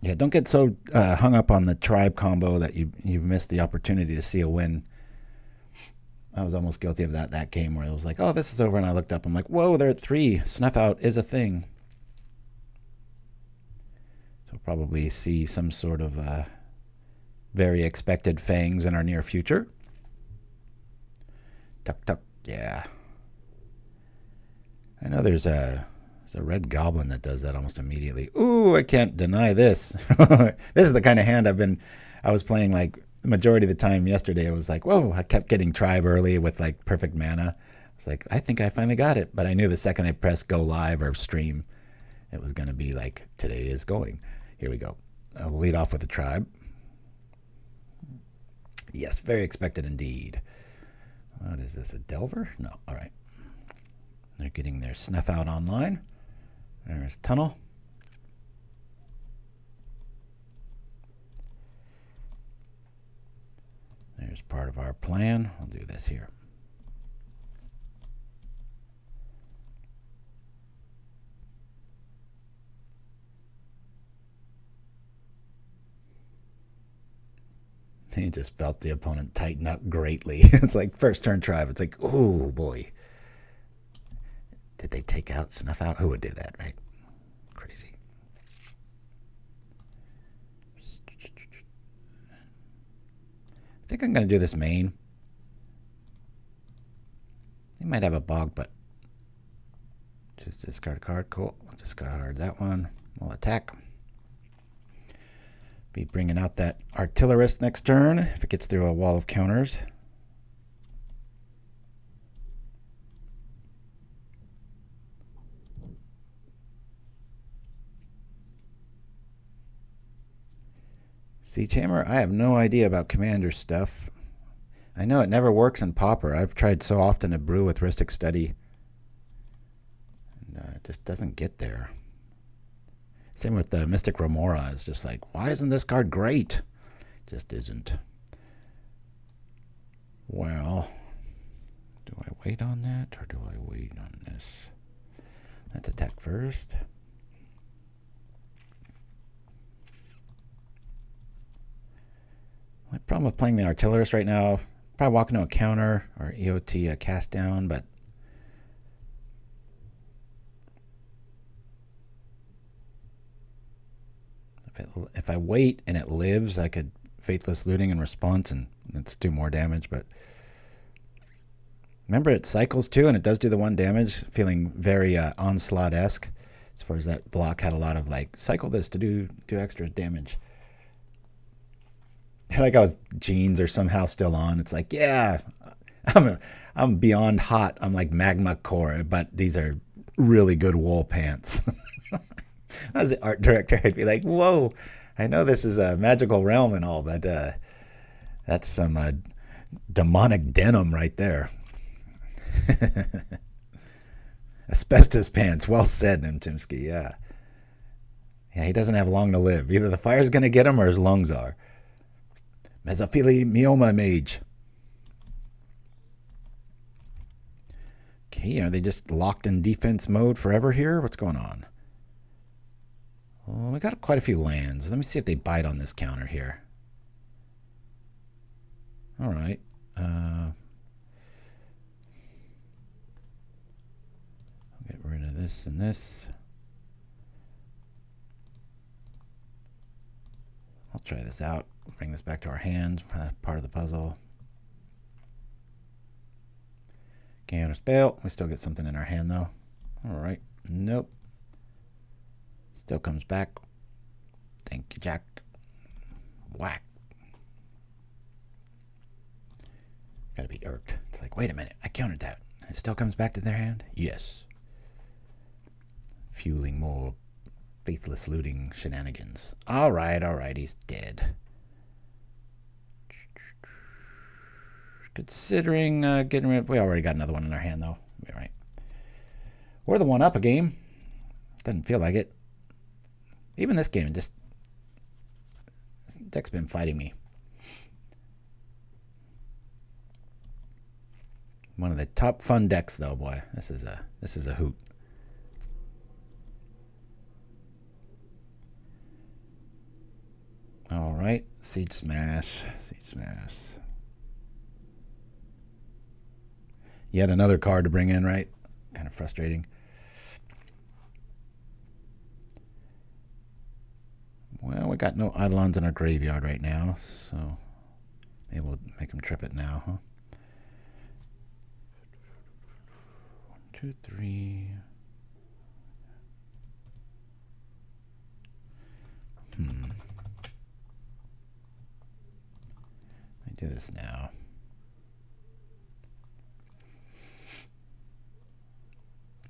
Speaker 2: Yeah, don't get so hung up on the tribe combo that you missed the opportunity to see a win. I was almost guilty of that game where it was like, oh, this is over, and I looked up, I'm like, whoa, they're at 3. Snuff out is a thing. So we'll probably see some sort of very expected fangs in our near future. Tuck, tuck, yeah. I know there's a red goblin that does that almost immediately. Ooh, I can't deny this. This is the kind of hand I was playing like the majority of the time yesterday. I was like, whoa, I kept getting tribe early with like perfect mana. I was like, I think I finally got it. But I knew the second I pressed go live or stream, it was going to be like, today is going. Here we go. I'll lead off with the tribe. Yes, very expected indeed. What is this, a Delver? No, all right. They're getting their snuff out online. There's Tunnel. There's part of our plan. I'll do this here. He just felt the opponent tighten up greatly. It's like first turn tribe. It's like, oh boy. Did they take out, snuff out? Who would do that, right? Crazy. I think I'm going to do this main. He might have a bog, but just discard a card. Cool. I'll discard that one. We'll attack. Be bringing out that Artillerist next turn if it gets through a wall of counters. Siege Hammer, I have no idea about commander stuff. I know it never works in Pauper. I've tried so often to brew with Rhystic Study. And it just doesn't get there. Same with the Mystic Remora. It's just like, why isn't this card great? Just isn't. Well, do I wait on that or do I wait on this? Let's attack first. My problem with playing the Artillerist right now, probably walking to a counter or EOT a cast down, but if I wait and it lives, I could Faithless Looting in response and let's do more damage. But remember, it cycles too, and it does do the 1 damage, feeling very Onslaught-esque. As far as that block had a lot of like, cycle this to do extra damage. Like I was jeans are somehow still on. It's like, yeah, I'm beyond hot. I'm like magma core, but these are really good wool pants. As the art director, I'd be like, whoa, I know this is a magical realm and all, but that's some demonic denim right there. Asbestos pants. Well said, Chimpskey. Yeah. Yeah, he doesn't have long to live. Either the fire's going to get him or his lungs are. Mesothelioma Mage. Okay, are they just locked in defense mode forever here? What's going on? Well, we got quite a few lands. Let me see if they bite on this counter here. All right. I'll get rid of this and this. I'll try this out. Bring this back to our hands for that part of the puzzle. Counterspell. We still get something in our hand though. All right. Nope. Still comes back. Thank you, Jack. Whack. Gotta be irked. It's like, wait a minute. I countered that. It still comes back to their hand? Yes. Fueling more Faithless Looting shenanigans. All right. He's dead. Considering getting rid, we already got another one in our hand though. All right. We're the one up a game. Doesn't feel like it. Even this game, just deck's been fighting me. One of the top fun decks though, boy. This is a hoot. All right, Siege Smash. Yet another card to bring in, right? Kind of frustrating. Well, we got no Eidolons in our graveyard right now, so maybe we'll make them trip it now, huh? 1, 2, 3. Let me do this now.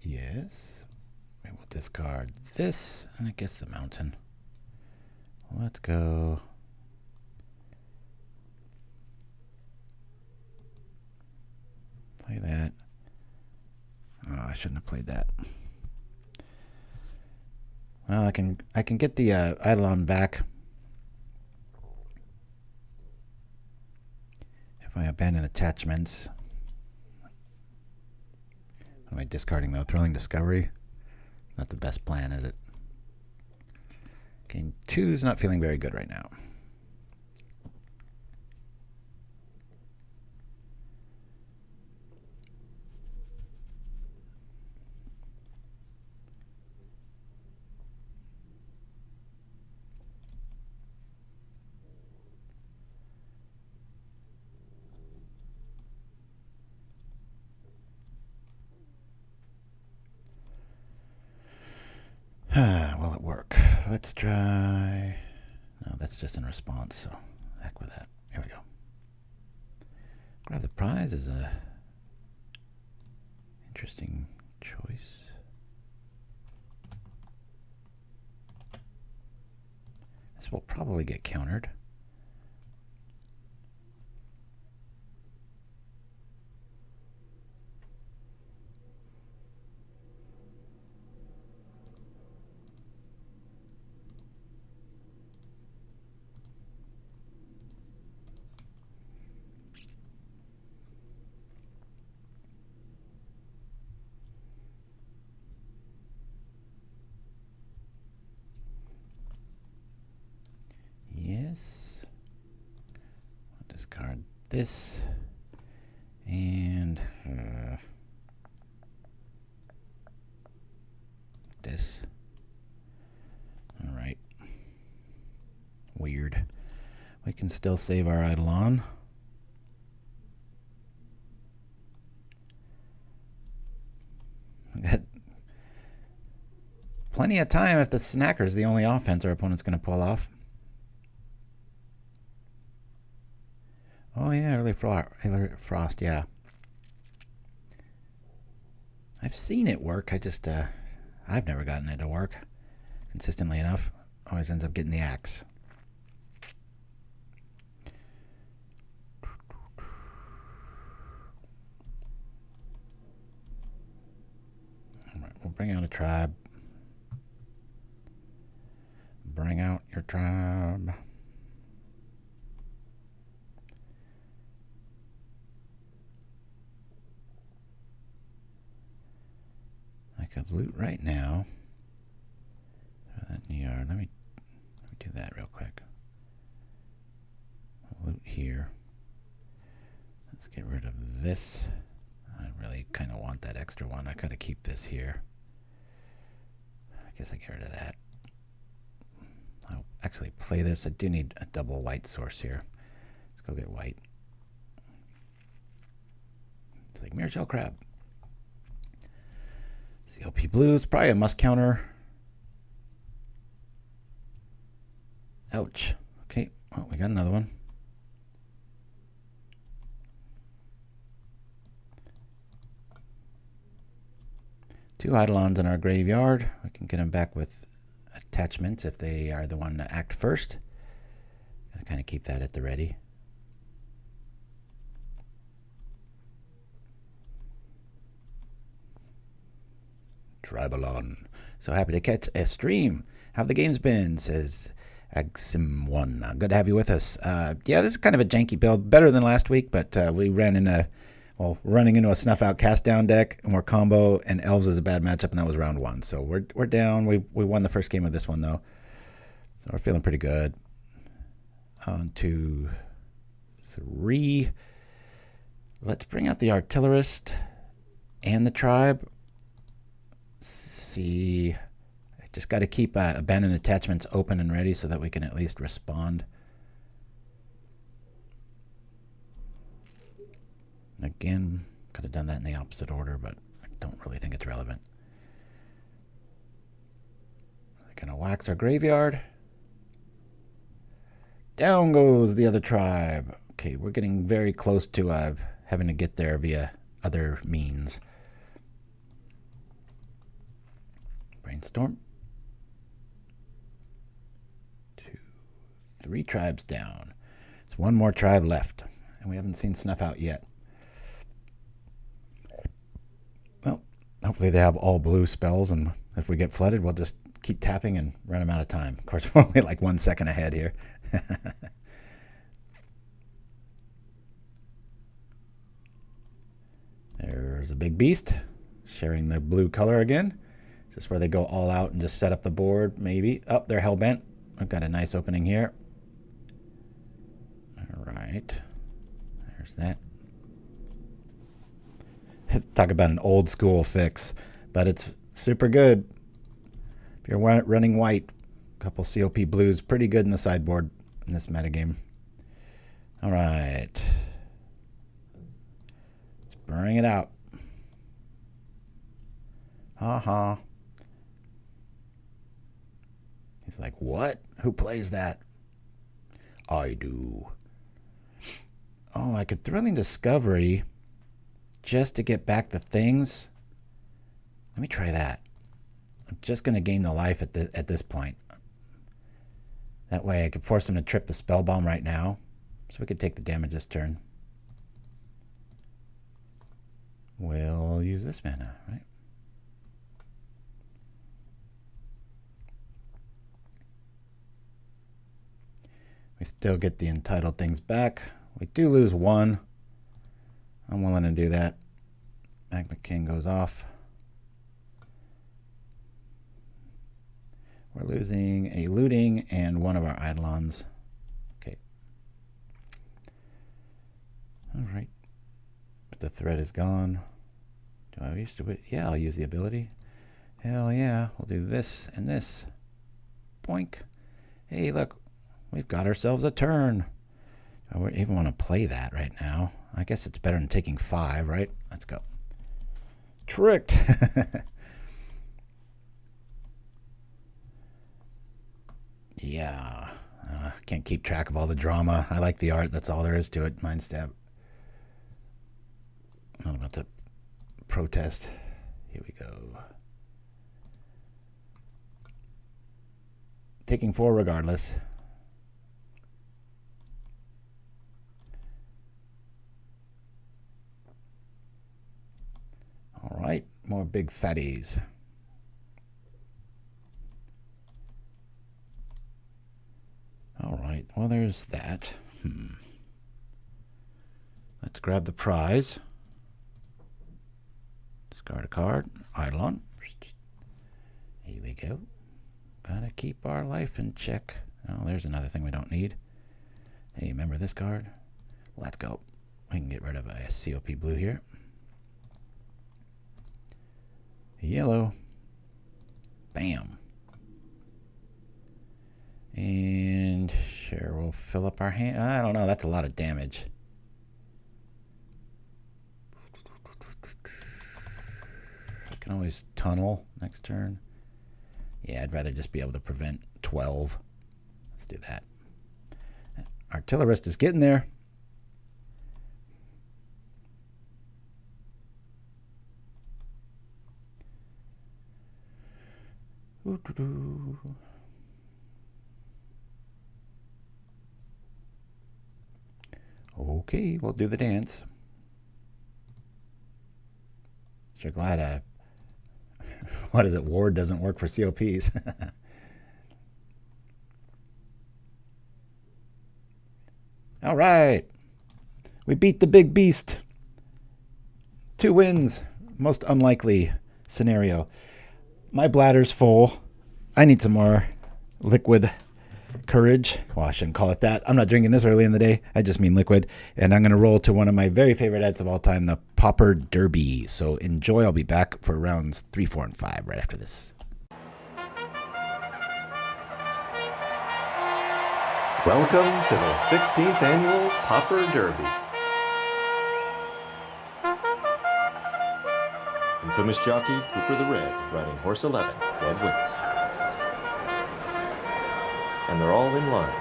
Speaker 2: Yes. Maybe we'll discard this, and I guess the mountain. Let's go. Play that. Oh, shouldn't have played that. Well, I can get the Eidolon back if I abandon attachments. What am I discarding though? Thrilling Discovery? Not the best plan, is it? Game 2 is not feeling very good right now. Will it work? Let's try. No, that's just in response, so heck with that. Here we go. Grab the prize is a interesting choice. This will probably get countered. Yes. I'll discard this and this. All right. Weird. We can still save our Eidolon. We got plenty of time if the Snacker's the only offense our opponent's going to pull off. Oh yeah, early frost, yeah. I've seen it work. I've never gotten it to work consistently enough. Always ends up getting the axe. All right, we'll bring out a tribe. Bring out your tribe. I could loot right now. Throw that in the yard. Let me do that real quick. I'll loot here. Let's get rid of this. I really kind of want that extra one. I gotta keep this here. I guess I get rid of that. I'll actually play this. I do need a double white source here. Let's go get white. It's like Mirror Shell Crab. CLP blue, it's probably a must counter. Ouch. Okay, well, we got another one. Two Eidolons in our graveyard. We can get them back with attachments if they are the one to act first. Gotta kind of keep that at the ready. TRIBE-olon. So happy to catch a stream. How the game's been, says Agsim1. Good to have you with us. Yeah, this is kind of a janky build. Better than last week, but we ran into, running into a snuff out cast down deck, more combo, and elves is a bad matchup, and that was round 1. So we're down. We won the first game of this one, though. So we're feeling pretty good. On to 3. Let's bring out the Artillerist and the Tribe. See, I just got to keep abandoned attachments open and ready so that we can at least respond. Again, could have done that in the opposite order, but I don't really think it's relevant. They're going to wax our graveyard. Down goes the other tribe. Okay, we're getting very close to having to get there via other means. Brainstorm. 2, 3 tribes down. There's one more tribe left, and we haven't seen snuff out yet. Well, Hopefully they have all blue spells, and if we get flooded, we'll just keep tapping and run them out of time. Of course, we're only like 1 second ahead here. There's a big beast, sharing their blue color again. Is this where they go all out and just set up the board? Maybe. Oh, they're hellbent. I've got a nice opening here. All right. There's that. Talk about an old school fix, but it's super good. If you're running white, a couple COP blues, pretty good in the sideboard in this metagame. All right. Let's bring it out. Ha. He's like, what? Who plays that? I do. Oh, I could throw in Discovery just to get back the things. Let me try that. I'm just going to gain the life at this point. That way I could force him to trip the spell bomb right now. So we could take the damage this turn. We'll use this mana, right? We still get the entitled things back. We do lose 1. I'm willing to do that. Magmakin goes off. We're losing a looting and one of our Eidolons. Okay. All right. But the threat is gone. Do I use to? Yeah, I'll use the ability. Hell yeah. We'll do this and this. Boink. Hey, look. We've got ourselves a turn. I wouldn't even want to play that right now. I guess it's better than taking 5, right? Let's go. Tricked. Yeah. Can't keep track of all the drama. I like the art. That's all there is to it. Mind stab. I'm about to protest. Here we go. Taking 4 regardless. All right, more big fatties. All right, well, there's that. Let's grab the prize. Discard a card. Eidolon. Here we go. Gotta keep our life in check. Oh, there's another thing we don't need. Hey, remember this card? Let's go. We can get rid of a COP blue here. Yellow. Bam. And sure, we'll fill up our hand. I don't know. That's a lot of damage. I can always tunnel next turn. Yeah, I'd rather just be able to prevent 12. Let's do that. Artillerist is getting there. Okay, we'll do the dance. Sure glad what is it? Ward doesn't work for COPs. All right. We beat the big beast. 2 wins. Most unlikely scenario. My bladder's full. I need some more liquid courage. Well, I shouldn't call it that. I'm not drinking this early in the day. I just mean liquid. And I'm going to roll to one of my very favorite decks of all time, the Pauper Derby. So enjoy. I'll be back for rounds 3, 4, and 5 right after this.
Speaker 3: Welcome to the 16th annual Pauper Derby. Infamous jockey Cooper the Red riding horse 11, Dead Weight. And they're all in line,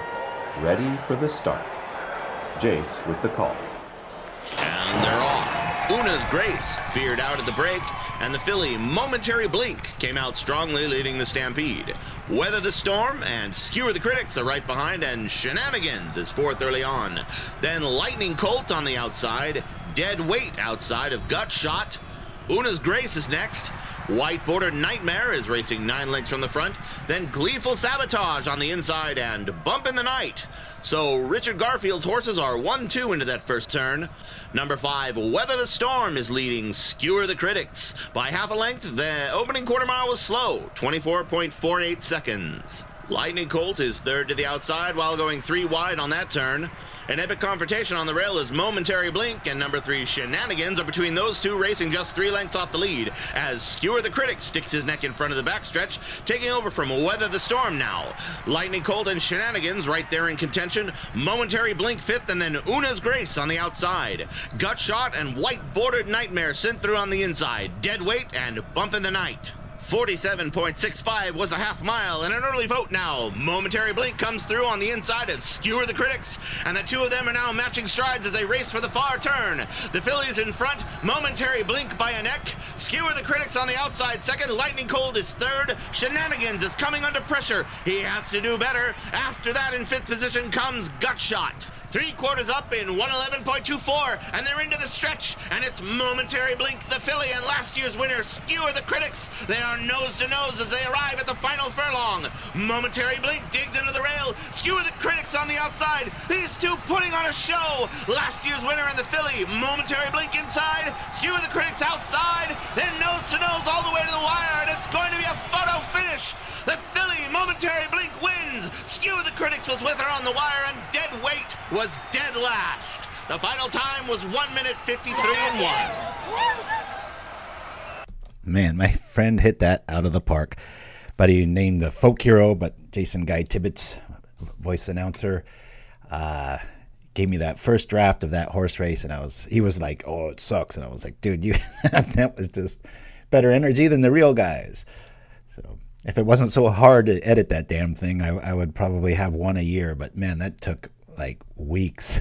Speaker 3: ready for the start. Jace with the call.
Speaker 4: And they're off. Una's Grace feared out at the break, and the filly Momentary Blink came out strongly leading the stampede. Weather the Storm and Skewer the Critics are right behind, and Shenanigans is 4th early on. Then Lightning Colt on the outside, Dead Weight outside of Gut Shot, Una's Grace is next. White Bordered Nightmare is racing 9 lengths from the front. Then Gleeful Sabotage on the inside and Bump in the Night. So Richard Garfield's horses are 1-2 into that first turn. Number 5, Weather the Storm is leading Skewer the Critics. By half a length, the opening quarter mile was slow, 24.48 seconds. Lightning Colt is third to the outside while going 3 wide on that turn. An epic confrontation on the rail is Momentary Blink, and number 3 Shenanigans are between those two, racing just 3 lengths off the lead as Skewer the Critic sticks his neck in front of the backstretch, taking over from Weather the Storm now. Lightning Colt and Shenanigans right there in contention. Momentary Blink 5th, and then Una's Grace on the outside. Gut Shot and White Bordered Nightmare sent through on the inside. Dead Weight and Bump in the Night. 47.65 was a half mile and an early vote now. Momentary Blink comes through on the inside of Skewer the Critics, and the two of them are now matching strides as they race for the far turn. The fillies in front, Momentary Blink by a neck. Skewer the Critics on the outside second. Lightning Cold is third. Shenanigans is coming under pressure. He has to do better. After that, in 5th position comes Gut Shot. 3/4 up in 111.24, and they're into the stretch, and it's Momentary Blink, the filly, and last year's winner, Skewer the Critics. They are nose to nose as they arrive at the final furlong. Momentary Blink digs into the rail. Skewer the Critics on the outside. These two putting on a show. Last year's winner and the filly, Momentary Blink inside, Skewer the Critics outside, then nose to nose all the way to the wire, and it's going to be a photo finish. The filly, Momentary Blink, wins. Skewer the Critics was with her on the wire, and Dead Weight was dead last. The final time was 1 minute 53 and 1.
Speaker 2: Man, my friend hit that out of the park. But he named the folk hero, but Jason Guy Tibbetts, voice announcer, gave me that first draft of that horse race, and he was like, "Oh, it sucks," and I was like, "Dude, that was just better energy than the real guys." So if it wasn't so hard to edit that damn thing, I would probably have one a year. But man, that took like weeks.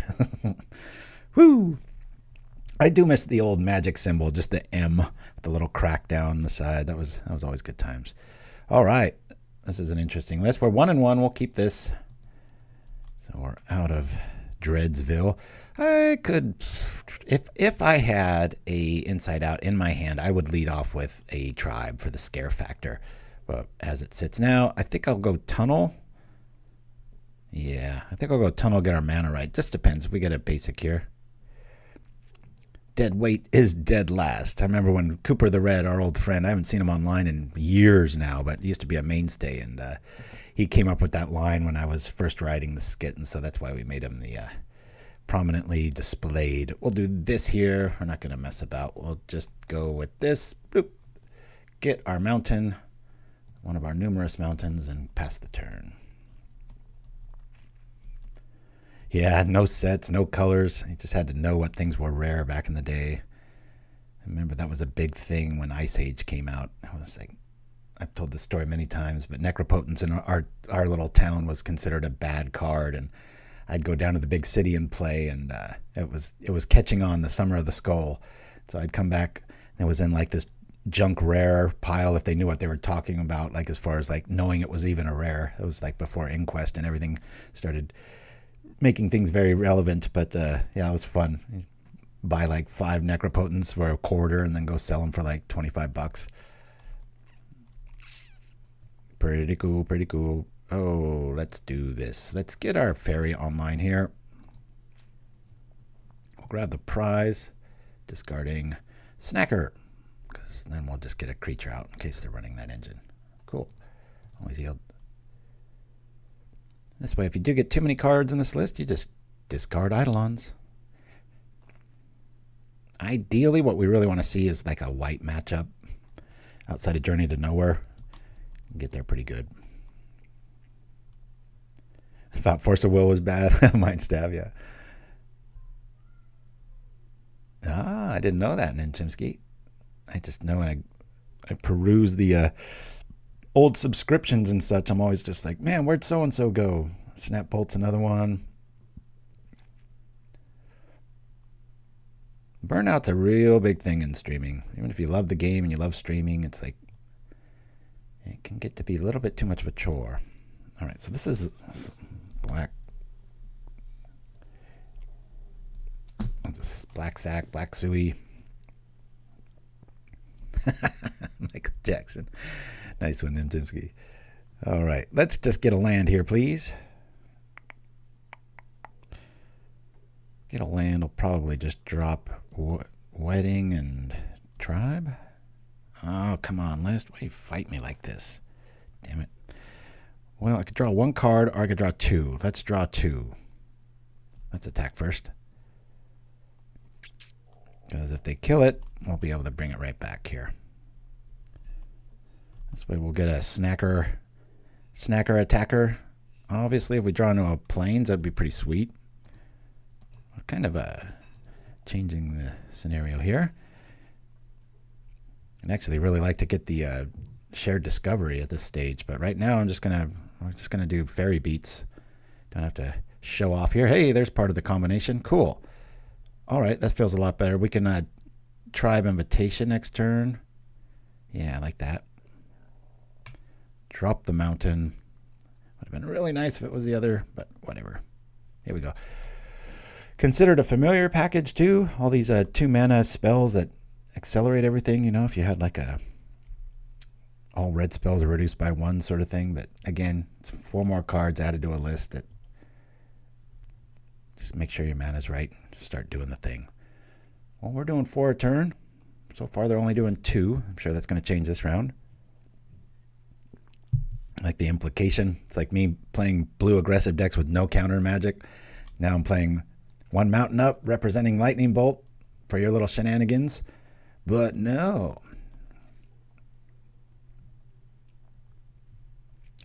Speaker 2: Woo! I do miss the old magic symbol, just the M with the little crack down the side. That was always good times. All right, this is an interesting list. We're 1-1. We'll keep this. So we're out of Dreadsville. I could, if I had a Inside Out in my hand, I would lead off with a Tribe for the scare factor. But as it sits now, I think I'll go Tunnel. Yeah, I think I'll go Tunnel, get our mana right. Just depends if we get a basic here. Dead Weight is dead last. I remember when Cooper the Red, our old friend, I haven't seen him online in years now, but he used to be a mainstay, and he came up with that line when I was first writing the skit, and so that's why we made him the prominently displayed. We'll do this here. We're not going to mess about. We'll just go with this. Bloop. Get our mountain, one of our numerous mountains, and pass the turn. Yeah, no sets, no colors. You just had to know what things were rare back in the day. I remember that was a big thing when Ice Age came out. I was like, I've told this story many times, but Necropotence in our little town was considered a bad card, and I'd go down to the big city and play, and it was catching on, the Summer of the Skull. So I'd come back, and it was in like this junk rare pile if they knew what they were talking about, like as far as like knowing it was even a rare. It was like before Inquest and everything started making things very relevant, but yeah, it was fun. You buy like 5 Necropotents for $0.25 and then go sell them for like $25. Pretty cool, pretty cool. Oh, let's do this. Let's get our fairy online here. We'll grab the prize, discarding Snacker, because then we'll just get a creature out in case they're running that engine. Cool. Always yield. This way, if you do get too many cards in this list, you just discard Eidolons. Ideally, what we really want to see is like a white matchup outside of Journey to Nowhere. Get there pretty good. I thought Force of Will was bad. Mind Stab, yeah. Ah, I didn't know that in Chimpskey. I just know when I peruse the old subscriptions and such, I'm always just like, man, where'd so-and-so go? Snap Bolt's another one. Burnout's a real big thing in streaming. Even if you love the game and you love streaming, it's like, it can get to be a little bit too much of a chore. All right, so this is black. Just black sack, black suey. Michael Jackson. Nice one, Chimpskey. All right, let's just get a land here, please. Get a land will probably just drop Wedding and Tribe. Oh, come on, List. Why do you fight me like this? Damn it. Well, I could draw one card or I could draw two. Let's draw two. Let's attack first. Because if they kill it, we'll be able to bring it right back here. This way we'll get a snacker attacker. Obviously, if we draw into a plains, that'd be pretty sweet. We're kind of changing the scenario here. I'd actually really like to get the shared discovery at this stage, but right now we're just gonna do fairy beats. Don't have to show off here. Hey, there's part of the combination. Cool. All right, that feels a lot better. We can tribe invitation next turn. Yeah, I like that. Drop the mountain. Would have been really nice if it was the other, but whatever. Here we go. Considered a familiar package too. All these 2 mana spells that accelerate everything. You know, if you had like all red spells are reduced by 1 sort of thing. But again, it's 4 more cards added to a list that just make sure your mana's right. Start doing the thing. Well, we're doing 4 a turn. So far, they're only doing 2. I'm sure that's going to change this round. Like the implication. It's like me playing blue aggressive decks with no counter magic. Now I'm playing 1 mountain up representing lightning bolt for your little shenanigans. But no.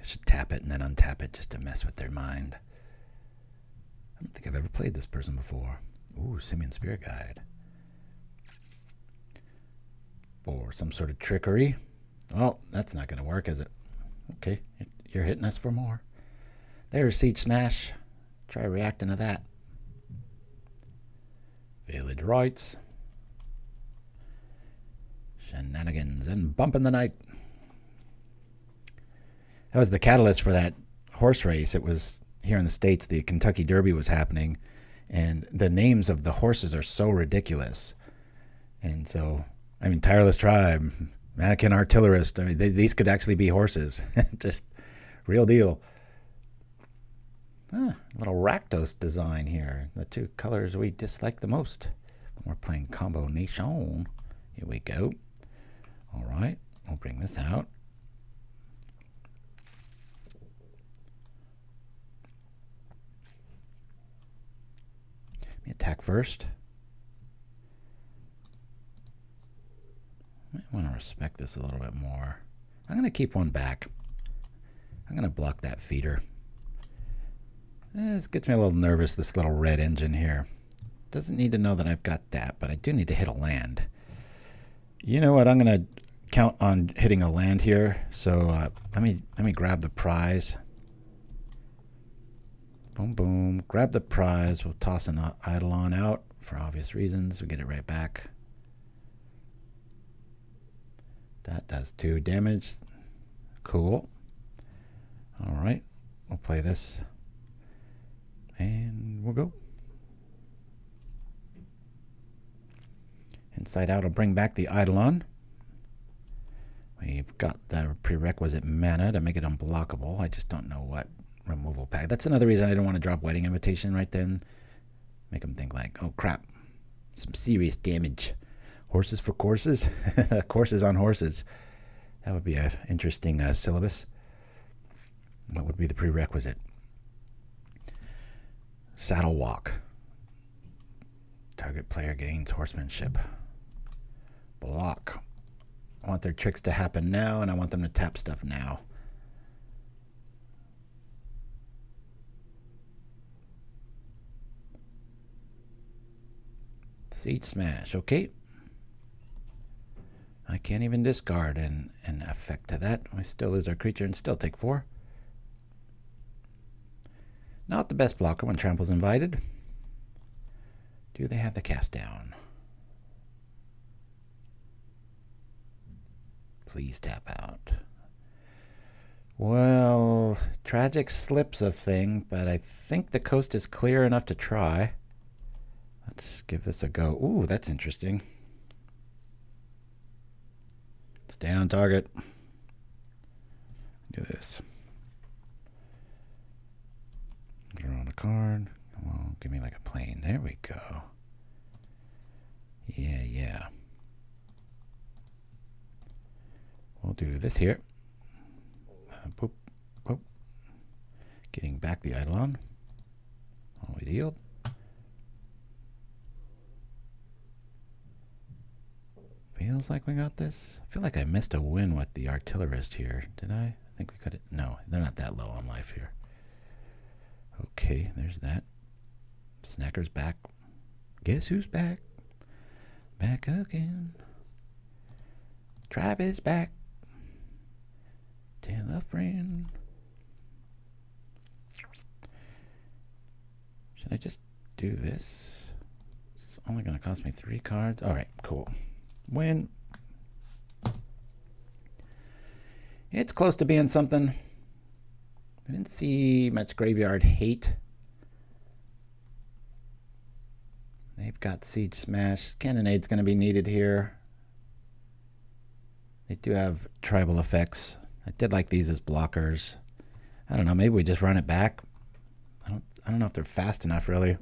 Speaker 2: I should tap it and then untap it just to mess with their mind. I don't think I've ever played this person before. Ooh, Simian Spirit Guide. Or some sort of trickery. Oh, that's not going to work, is it? Okay, you're hitting us for more. There's Siege Smash. Try reacting to that. Village Rites. Shenanigans and Bump in the Night. That was the catalyst for that horse race. It was here in the States, the Kentucky Derby was happening, and the names of the horses are so ridiculous. And so, I mean, Tireless Tribe, Magmakin Artillerist, I mean, these could actually be horses. Just real deal. Little Rakdos design here. The 2 colors we dislike the most. We're playing Combo Nation. Here we go. All right, we'll bring this out. Let me attack first. I want to respect this a little bit more. I'm going to keep 1 back. I'm going to block that feeder. This gets me a little nervous, this little red engine here. Doesn't need to know that I've got that, but I do need to hit a land. You know what? I'm going to count on hitting a land here. So let me grab the prize. Boom, boom. Grab the prize. We'll toss an Eidolon out for obvious reasons. We get it right back. That does 2 damage. Cool. All right. We'll play this. And we'll go. Inside out will bring back the Eidolon. We've got the prerequisite mana to make it unblockable. I just don't know what removal pack. That's another reason I don't want to drop Wedding Invitation right then. Make them think like, oh crap, some serious damage. Horses for courses? Courses on horses. That would be an interesting syllabus. What would be the prerequisite? Saddle walk. Target player gains horsemanship. Block. I want their tricks to happen now, and I want them to tap stuff now. Siege Smash. Okay. I can't even discard an effect to that. We still lose our creature and still take 4. Not the best blocker when Trample's invited. Do they have the cast down? Please tap out. Well, Tragic Slip's a thing, but I think the coast is clear enough to try. Let's give this a go. Ooh, that's interesting. Stay on target. Do this. Draw on a card. Well, give me like a plane. There we go. Yeah. We'll do this here. Boop, boop. Getting back the Eidolon. Always yield. Feels like we got this. I feel like I missed a win with the Artillerist here. Did I? I think we could have. No, they're not that low on life here. Okay, there's that. Snacker's back. Guess who's back? Back again. Tribe is back. Tell a friend. Should I just do this? It's only going to cost me 3 cards. All right, cool. Win. It's close to being something. I didn't see much graveyard hate. They've got Siege Smash. Cannonade's going to be needed here. They do have tribal effects. I did like these as blockers. I don't know. Maybe we just run it back. I don't know if they're fast enough, really.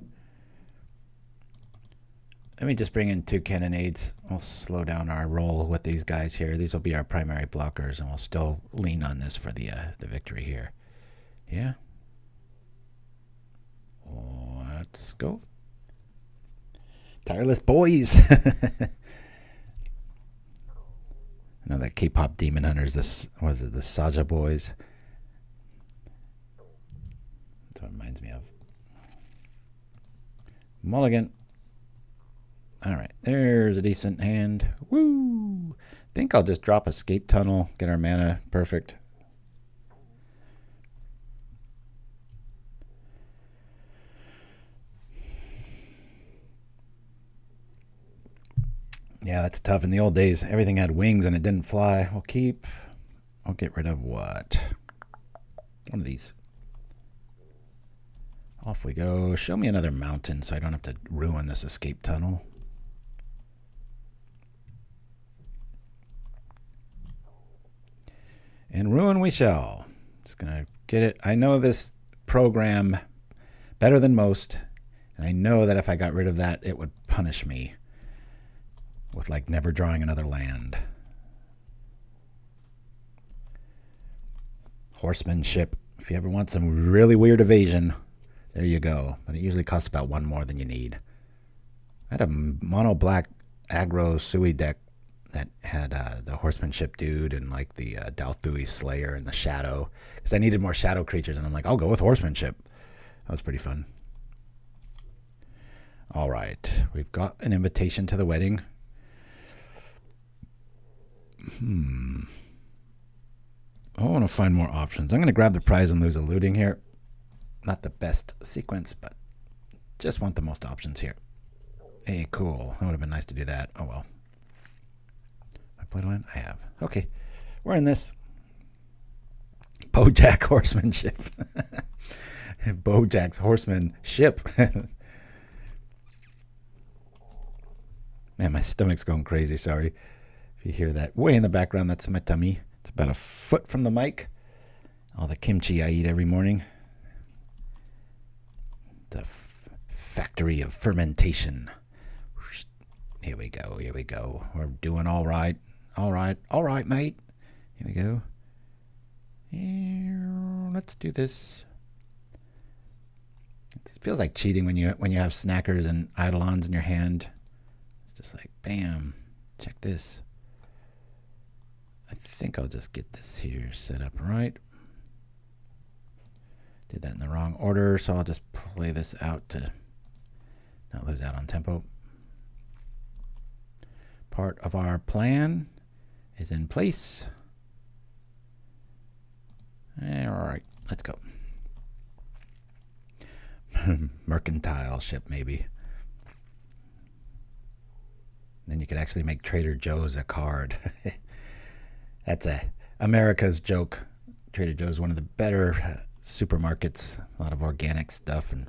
Speaker 2: Let me just bring in 2 Cannonades. We'll slow down our roll with these guys here. These will be our primary blockers, and we'll still lean on this for the victory here. Yeah. Let's go. Tireless boys. Know that K-pop Demon Hunters. This was it. The Saja boys. That's what it reminds me of. Mulligan. All right, there's a decent hand. Woo! Think I'll just drop Escape Tunnel, get our mana perfect. Yeah, that's tough. In the old days, everything had wings and it didn't fly. I'll get rid of what? One of these. Off we go. Show me another mountain so I don't have to ruin this escape tunnel. And ruin we shall. Just going to get it. I know this program better than most. And I know that if I got rid of that, it would punish me with like never drawing another land. Horsemanship. If you ever want some really weird evasion, there you go. But it usually costs about 1 more than you need. I had a mono black aggro Sui deck that had the horsemanship dude and like the Dalthui Slayer and the Shadow. Because I needed more shadow creatures, and I'm like, I'll go with horsemanship. That was pretty fun. All right. We've got an invitation to the wedding. I want to find more options. I'm going to grab the prize and lose a looting here. Not the best sequence, but just want the most options here. Hey, cool. That would have been nice to do that. Oh, well. I played a land? I have. Okay. We're in this. Bojack horsemanship. Bojack's horsemanship. Man, my stomach's going crazy. Sorry. If you hear that way in the background, that's my tummy. It's about a foot from the mic. All the kimchi I eat every morning. The factory of fermentation. Here we go. Here we go. We're doing all right. All right. All right, mate. Here we go. Let's do this. It feels like cheating when you have snackers and eidolons in your hand. It's just like, bam. Check this. I think I'll just get this here set up right. Did that in the wrong order, so I'll just play this out to not lose out on tempo. Part of our plan is in place. All right, let's go. Mercantile ship, maybe. Then you could actually make Trader Joe's a card. That's America's joke. Trader Joe's one of the better supermarkets. A lot of organic stuff and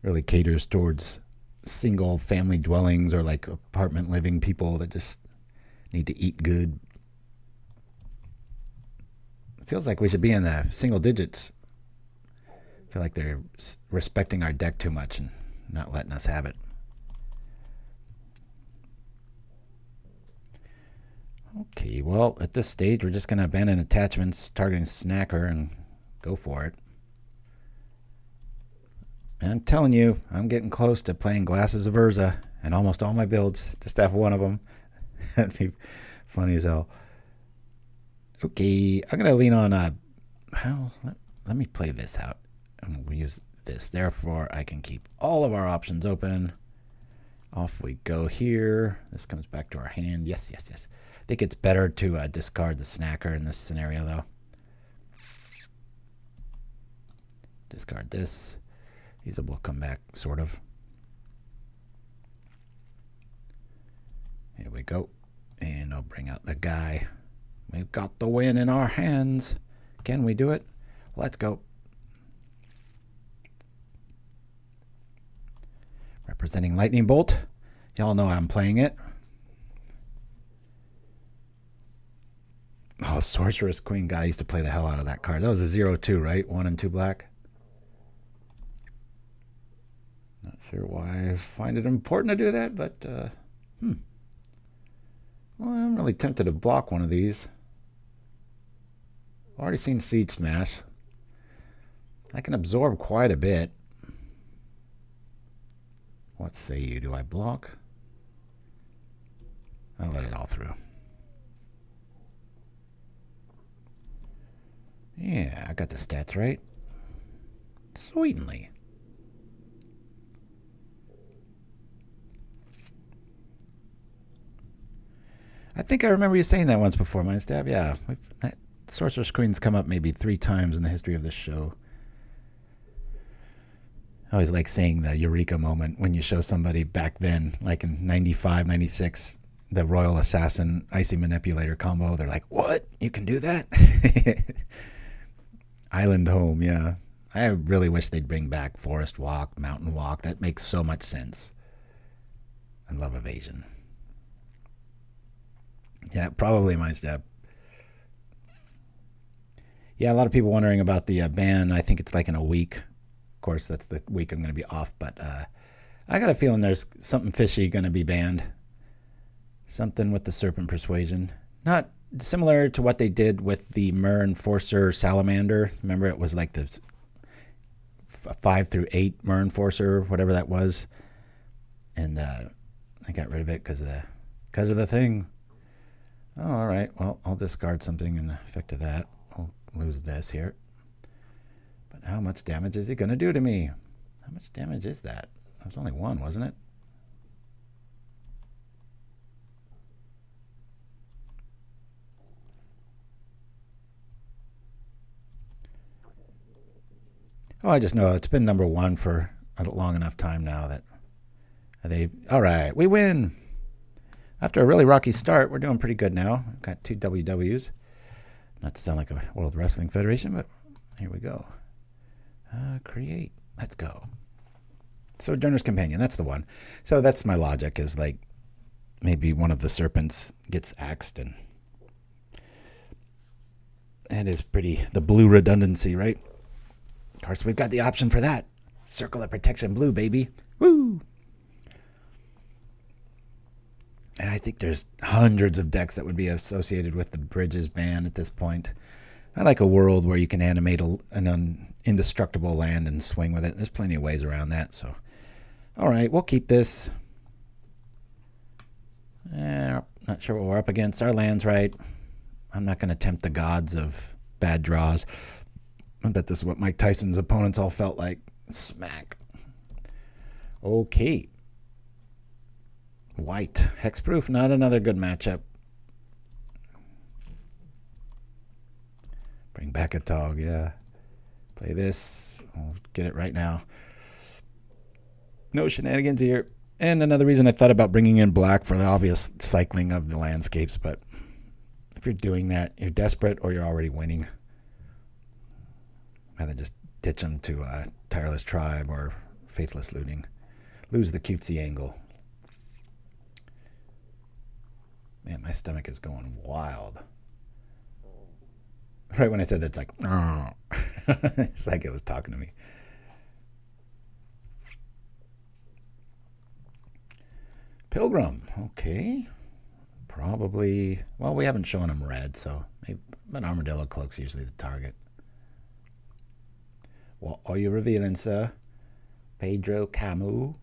Speaker 2: really caters towards single family dwellings or like apartment living people that just need to eat good. feels like we should be in the single digits. I feel like they're respecting our deck too much and not letting us have it. Okay, well, at this stage, we're just going to abandon attachments targeting Snacker and go for it. And I'm telling you, I'm getting close to playing Glasses of Urza and almost all my builds. Just have one of them. That'd be funny as hell. Okay, I'm going to lean on, let me play this out. And we'll use this. Therefore, I can keep all of our options open. Off we go here. This comes back to our hand. Yes, yes, yes. I think it's better to discard the Snacker in this scenario, though. Discard this. These will come back, sort of. Here we go. And I'll bring out the guy. We've got the win in our hands. Can we do it? Let's go. Representing Lightning Bolt. Y'all know I'm playing it. Oh, Sorceress Queen. God, I used to play the hell out of that card. That was a 0-2, right? 1 and 2 black. Not sure why I find it important to do that, but well, I'm really tempted to block one of these. Already seen Siege Smash. I can absorb quite a bit. What say you? Do I block? I'll let it all through. Yeah, I got the stats right. Sweetly. I think I remember you saying that once before, Mindstab. Yeah, that Sorcerer's Queen's come up maybe 3 times in the history of this show. I always like saying the eureka moment when you show somebody back then, like in 95, 96, the Royal Assassin Icy Manipulator combo. They're like, what? You can do that? Island Home, yeah. I really wish they'd bring back Forest Walk, Mountain Walk. That makes so much sense. I love Evasion. Yeah, probably Mindstab. Yeah, a lot of people wondering about the ban. I think it's like in a week. Of course, that's the week I'm going to be off, but I got a feeling there's something fishy going to be banned. Something with the Serpent Persuasion. Not similar to what they did with the Mer Enforcer Salamander. Remember, it was like the 5 through 8 Mer Enforcer, whatever that was. And I got rid of it because of the thing. Oh, all right. Well, I'll discard something in effect of that. I'll lose this here. But how much damage is he going to do to me? How much damage is that? It was only 1, wasn't it? Oh, I just know it's been number 1 for a long enough time now that all right, we win. After a really rocky start, we're doing pretty good now. I've got 2 WWs. Not to sound like a World Wrestling Federation, but here we go. Create. Let's go. Sojourner's Companion. That's the one. So that's my logic, is like maybe one of the serpents gets axed, and that is pretty, the blue redundancy, right? Of course, we've got the option for that. Circle of Protection blue, baby. Woo! And I think there's hundreds of decks that would be associated with the Bridges ban at this point. I like a world where you can animate an indestructible land and swing with it. There's plenty of ways around that. So, all right, we'll keep this. Not sure what we're up against. Our land's right. I'm not going to tempt the gods of bad draws. I bet this is what Mike Tyson's opponents all felt like. Smack. Okay. White. Hexproof, not another good matchup. Bring back a Tog, yeah. Play this. I'll get it right now. No shenanigans here. And another reason I thought about bringing in black for the obvious cycling of the landscapes, but if you're doing that, you're desperate or you're already winning. Rather just ditch them to Tireless Tribe or Faithless Looting. Lose the cutesy angle. Man, my stomach is going wild. Right when I said that, it's like, oh. It's like it was talking to me. Pilgrim, okay. Probably, well, we haven't shown him red, so maybe, but Armadillo Cloak's usually the target. What are you revealing, sir? Pedro Camus.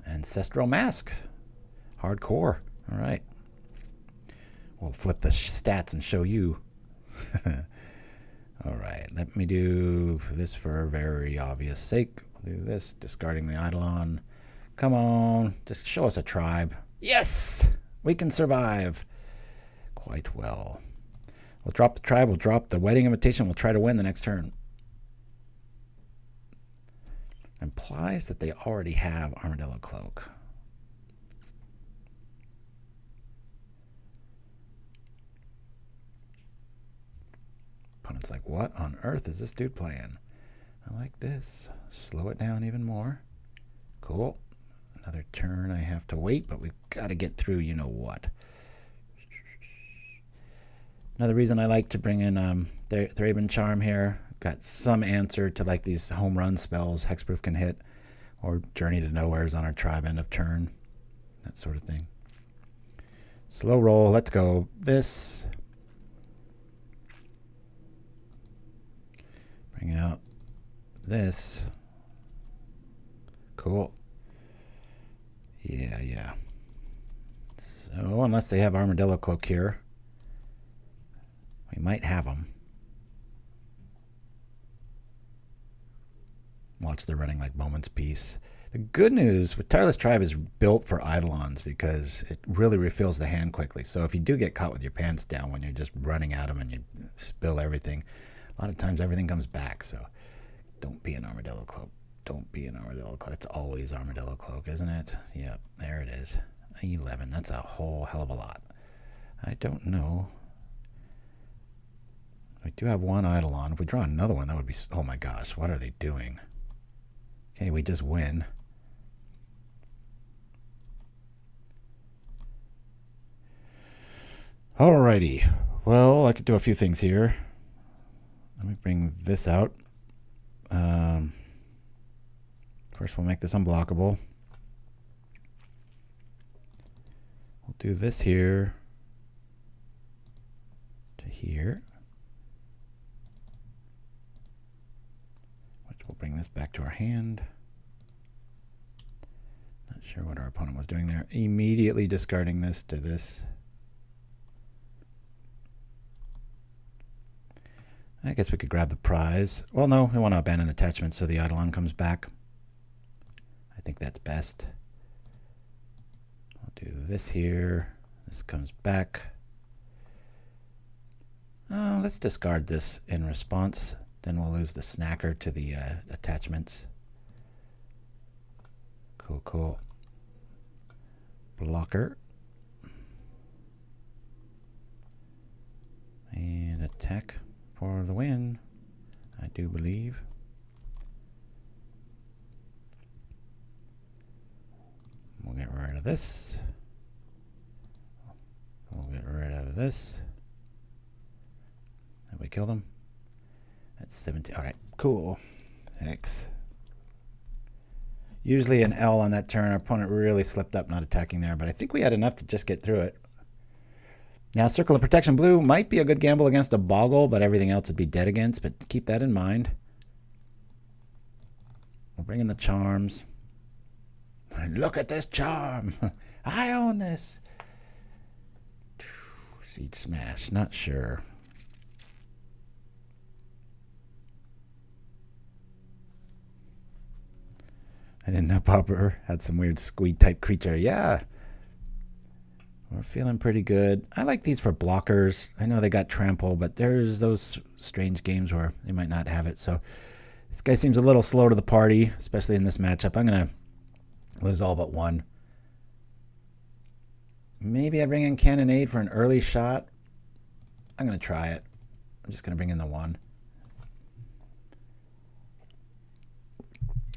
Speaker 2: Ancestral Mask. Hardcore. All right. We'll flip the stats and show you. All right. Let me do this for very obvious sake. We'll do this. Discarding the Eidolon. Come on. Just show us a tribe. Yes! We can survive. Quite well. We'll drop the tribe. We'll drop the wedding invitation. We'll try to win the next turn. Implies that they already have Armadillo Cloak. Opponent's like, what on earth is this dude playing? I like this. Slow it down even more. Cool. Another turn I have to wait, but we've got to get through you know what. Another reason I like to bring in Thraben Charm here. Got some answer to like these home run spells Hexproof can hit, or Journey to Nowhere's on our tribe end of turn, that sort of thing. Slow roll, let's go. This. Bring out this. Cool. Yeah. So unless they have Armadillo Cloak here, we might have them. Watch, they're running like Moment's Peace. The good news with Tireless Tribe is built for Eidolons because it really refills the hand quickly. So if you do get caught with your pants down when you're just running at them and you spill everything, a lot of times everything comes back. So don't be an Armadillo Cloak. Don't be an Armadillo Cloak. It's always Armadillo Cloak, isn't it? Yep, there it is. 11. That's a whole hell of a lot. I don't know. We do have one Eidolon. If we draw another one, that would be... Oh my gosh, what are they doing? Okay, we just win. Alrighty. Well, I could do a few things here. Let me bring this out. First, we'll make this unblockable. We'll do this here to here. We'll bring this back to our hand. Not sure what our opponent was doing there. Immediately discarding this to this. I guess we could grab the prize. Well, no, we want to abandon attachment so the Eidolon comes back. I think that's best. I'll do this here. This comes back. Let's discard this in response. Then we'll lose the snacker to the attachments. Cool. Blocker. And attack for the win, I do believe. We'll get rid of this. We'll get rid of this. Have we killed him? That's 17. All right, cool. X. Usually an L on that turn. Our opponent really slipped up not attacking there, but I think we had enough to just get through it. Now, Circle of Protection Blue might be a good gamble against a Boggle, but everything else would be dead against, but keep that in mind. We'll bring in the charms. Look at this charm. I own this. Siege Smash, not sure. I didn't know Pauper had some weird squeed type creature. Yeah. We're feeling pretty good. I like these for blockers. I know they got trample, but there's those strange games where they might not have it. So this guy seems a little slow to the party, especially in this matchup. I'm going to lose all but one. Maybe I bring in Cannonade for an early shot. I'm going to try it. I'm just going to bring in the one.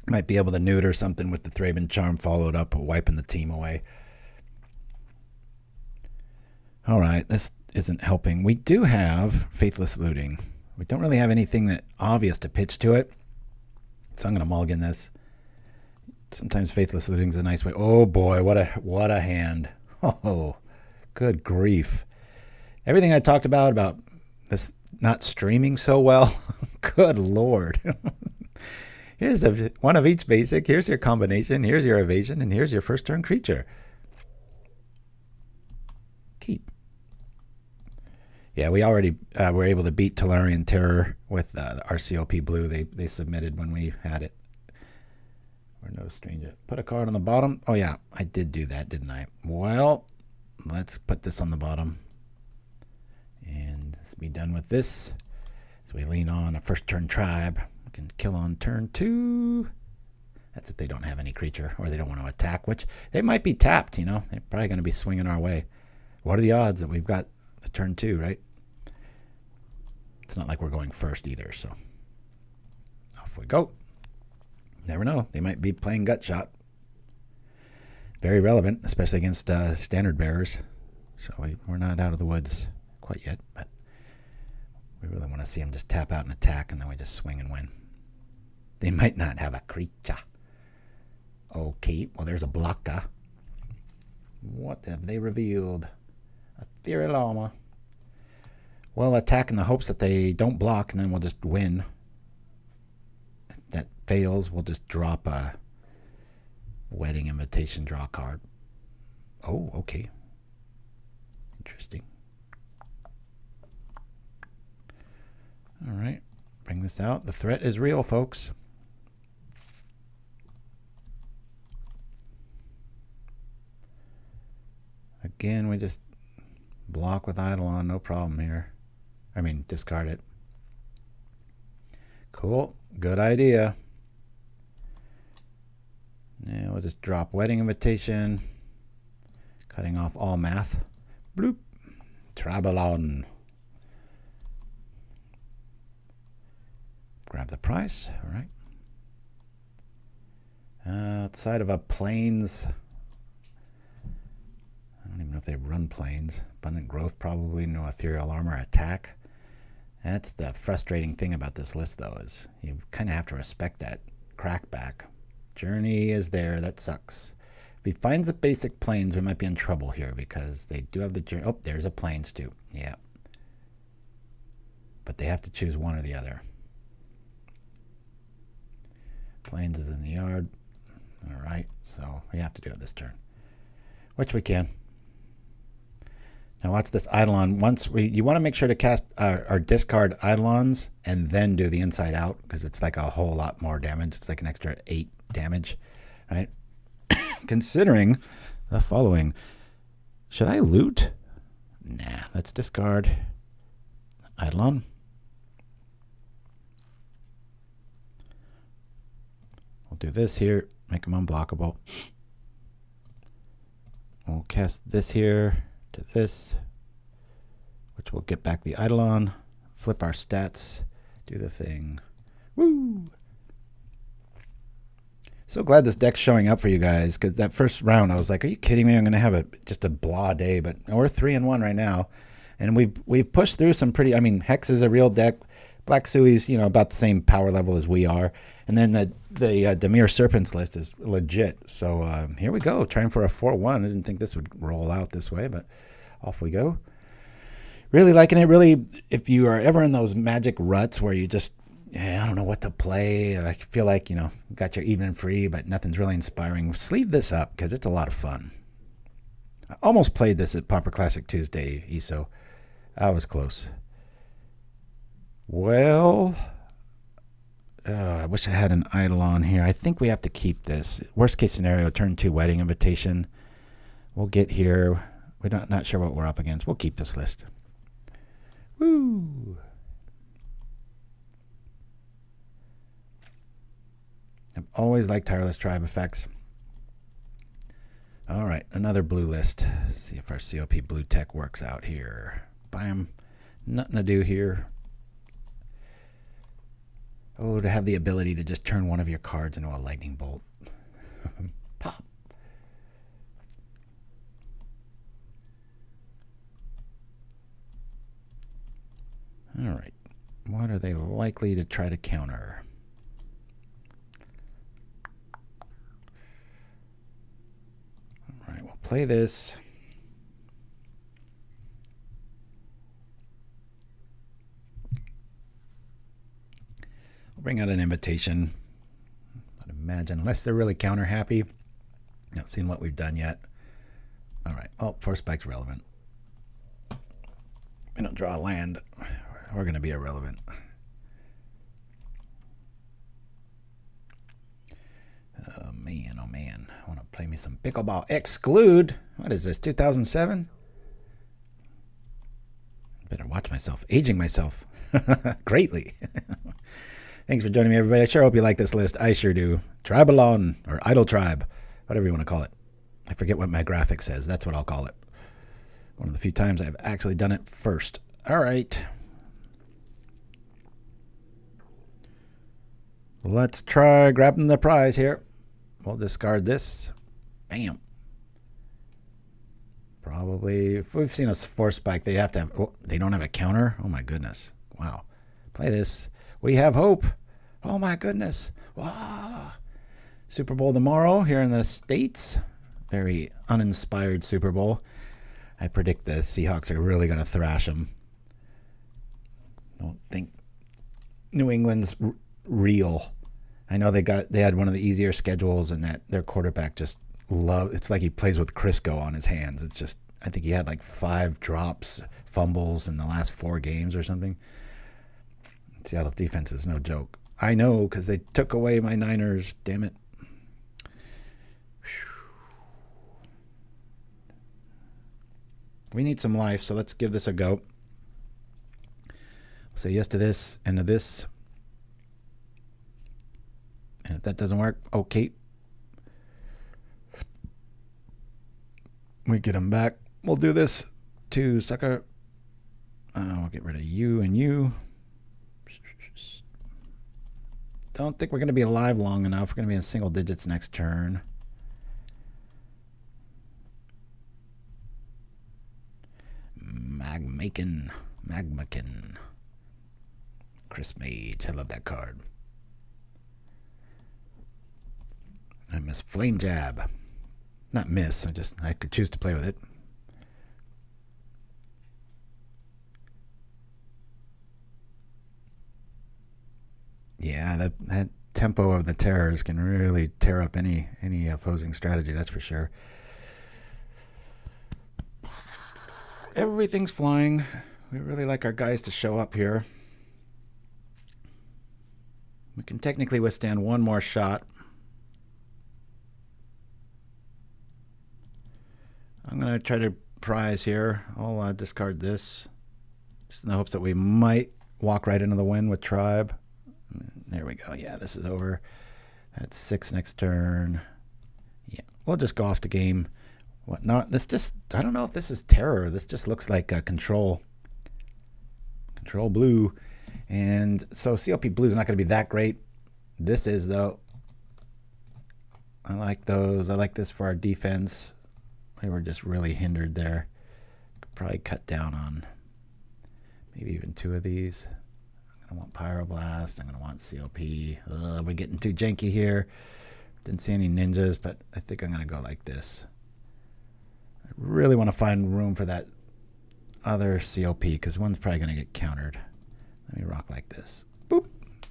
Speaker 2: Might be able to neuter something with the Thraben Charm followed up, wiping the team away. All right, this isn't helping. We do have Faithless Looting. We don't really have anything that obvious to pitch to it. So I'm going to mulligan this. Sometimes Faithless Looting is a nice way. Oh boy, what a hand. Oh, good grief. Everything I talked about this not streaming so well. Good Lord. Here's one of each basic. Here's your combination. Here's your evasion. And here's your first turn creature. Keep. Yeah, we already were able to beat Tolarian Terror with the RCOP Blue. They submitted when we had it. We're no stranger. Put a card on the bottom. Oh, yeah, I did do that, didn't I? Well, let's put this on the bottom. And let's be done with this. So we lean on a first turn tribe. We can kill on turn 2. That's if they don't have any creature or they don't want to attack, which they might be tapped, you know. They're probably going to be swinging our way. What are the odds that we've got the turn 2, right? It's not like we're going first either, so off we go. Never know. They might be playing gut shot. Very relevant, especially against standard bearers. So we're not out of the woods quite yet, but we really want to see them just tap out and attack, and then we just swing and win. They might not have a creature. Okay, well, there's a blocker. What have they revealed? A Tireless. Well, attack in the hopes that they don't block, and then we'll just win. If that fails, we'll just drop a wedding invitation, draw a card. Oh, okay. Interesting. All right, bring this out. The threat is real, folks. Again, we just block with Eidolon, no problem here. I mean, discard it. Cool, good idea. Now we'll just drop wedding invitation, cutting off all math. Bloop. TRIBE-olon. Grab the price, all right. Outside of a plains, I don't even know if they run plains. Abundant growth, probably no ethereal armor attack. That's the frustrating thing about this list, though, is you kind of have to respect that crackback. Journey is there, that sucks. If he finds the basic plains, we might be in trouble here because they do have the journey. Oh, there's a plains too. Yeah. But they have to choose one or the other. Plains is in the yard. All right, so we have to do it this turn, which we can. Now watch this Eidolon. You want to make sure to cast or discard Eidolons and then do the inside out because it's like a whole lot more damage. It's like an extra 8 damage, right? Considering the following. Should I loot? Nah, let's discard Eidolon. We'll do this here, make them unblockable. We'll cast this here to this, which will get back the Eidolon, flip our stats, do the thing. Woo! So glad this deck's showing up for you guys, because that first round I was like, are you kidding me? I'm going to have just a blah day, but we're 3-1 right now. And we've pushed through some pretty, I mean, Hex is a real deck. Black Sui's, you know, about the same power level as we are. And then the Dimir Serpents list is legit. So here we go, trying for a 4-1. I didn't think this would roll out this way, but off we go. Really liking it. Really, if you are ever in those magic ruts where you just, I don't know what to play. I feel like, you know, got your evening free, but nothing's really inspiring. Sleeve this up because it's a lot of fun. I almost played this at Pauper Classic Tuesday, ESO. I was close. Well, I wish I had an Eidolon here. I think we have to keep this. Worst case scenario, turn 2 wedding invitation. We'll get here. We're not sure what we're up against. We'll keep this list. Woo! I've always liked Tireless Tribe effects. All right, another blue list. Let's see if our COP blue tech works out here. Bam. Nothing to do here. Oh, to have the ability to just turn one of your cards into a lightning bolt. Pop. are they likely to try to counter? All right, we'll play this. We'll bring out an invitation. I'd imagine, unless they're really counter happy. Not seen what we've done yet. All right. Oh, force spike's relevant. We don't draw a land. We're going to be irrelevant. Oh, man. Oh, man. I want to play me some pickleball. Exclude. What is this, 2007? Better watch myself. Aging myself. Greatly. Thanks for joining me, everybody. I sure hope you like this list. I sure do. TRIBE-olon, or Idol Tribe, whatever you want to call it. I forget what my graphic says. That's what I'll call it. One of the few times I've actually done it first. All right. Let's try grabbing the prize here. We'll discard this. Bam. Probably, if we've seen a force spike, they have to have, oh, they don't have a counter? Oh my goodness. Wow. Play this. We have hope. Oh my goodness. Wow. Super Bowl tomorrow here in the States. Very uninspired Super Bowl. I predict the Seahawks are really going to thrash them. Don't think New England's real. I know they had one of the easier schedules, and that their quarterback just it's like he plays with Crisco on his hands. It's just, I think he had like 5 drops, fumbles in the last 4 games or something. Seattle's defense is no joke. I know, because they took away my Niners. Damn it. We need some life, so let's give this a go. Say yes to this and to this. And if that doesn't work, okay. We get them back. We'll do this to sucker. We'll get rid of you and you. Don't think we're going to be alive long enough. We're going to be in single digits next turn. Magmakin. Chris Mage. I love that card. I miss Flame Jab. Not miss. I could choose to play with it. Yeah, that tempo of the terrors can really tear up any opposing strategy, that's for sure. Everything's flying. We really like our guys to show up here. We can technically withstand one more shot. I'm going to try to prize here. I'll discard this, just in the hopes that we might walk right into the win with Tribe. There we go. Yeah, this is over. That's 6 next turn. Yeah, we'll just go off the game. What not? This just, I don't know if this is terror. This just looks like control blue. And so COP blue is not going to be that great. This is, though. I like those. I like this for our defense. We were just really hindered there. Could probably cut down on maybe even 2 of these. I'm going to want Pyroblast. I'm going to want COP. We're getting too janky here. Didn't see any ninjas, but I think I'm going to go like this. I really want to find room for that other COP, because one's probably going to get countered. Let me rock like this. Boop.